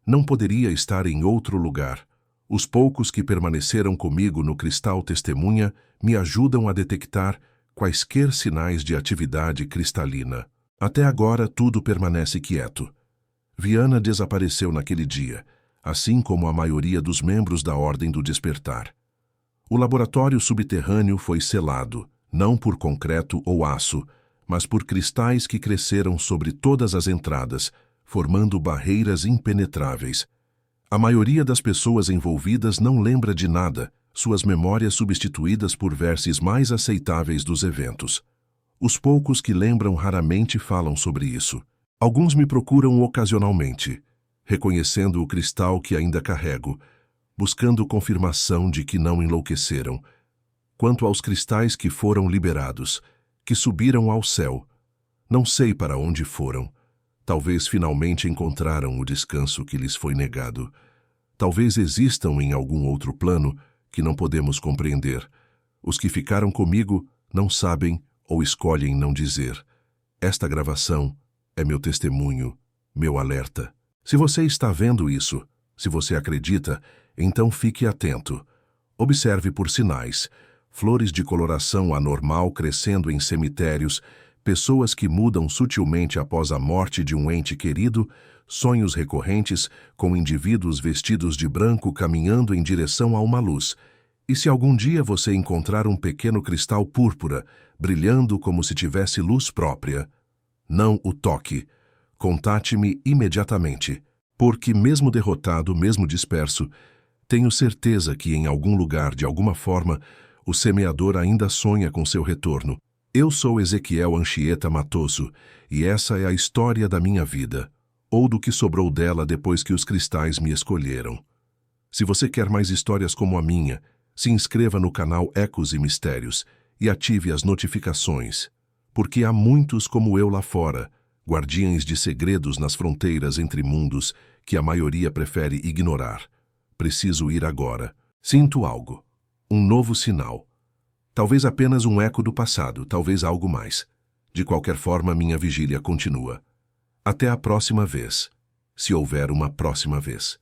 Não poderia estar em outro lugar. Os poucos que permaneceram comigo no Cristal Testemunha me ajudam a detectar quaisquer sinais de atividade cristalina. Até agora tudo permanece quieto. Viana desapareceu naquele dia, assim como a maioria dos membros da Ordem do Despertar. O laboratório subterrâneo foi selado, não por concreto ou aço, mas por cristais que cresceram sobre todas as entradas, formando barreiras impenetráveis. A maioria das pessoas envolvidas não lembra de nada, suas memórias substituídas por versos mais aceitáveis dos eventos. Os poucos que lembram raramente falam sobre isso. Alguns me procuram ocasionalmente, reconhecendo o cristal que ainda carrego, buscando confirmação de que não enlouqueceram. Quanto aos cristais que foram liberados, que subiram ao céu, não sei para onde foram. Talvez finalmente encontraram o descanso que lhes foi negado. Talvez existam em algum outro plano que não podemos compreender. Os que ficaram comigo não sabem ou escolhem não dizer. Esta gravação é meu testemunho, meu alerta. Se você está vendo isso, se você acredita, então fique atento. Observe por sinais. Flores de coloração anormal crescendo em cemitérios, pessoas que mudam sutilmente após a morte de um ente querido, sonhos recorrentes com indivíduos vestidos de branco caminhando em direção a uma luz. E se algum dia você encontrar um pequeno cristal púrpura, brilhando como se tivesse luz própria, não o toque. Contate-me imediatamente, porque mesmo derrotado, mesmo disperso, tenho certeza que em algum lugar, de alguma forma, o semeador ainda sonha com seu retorno. Eu sou Ezequiel Anchieta Matoso, e essa é a história da minha vida, ou do que sobrou dela depois que os cristais me escolheram. Se você quer mais histórias como a minha, se inscreva no canal Ecos e Mistérios e ative as notificações, porque há muitos como eu lá fora, guardiães de segredos nas fronteiras entre mundos que a maioria prefere ignorar. Preciso ir agora. Sinto algo. Um novo sinal. Talvez apenas um eco do passado, talvez algo mais. De qualquer forma, minha vigília continua. Até a próxima vez, se houver uma próxima vez.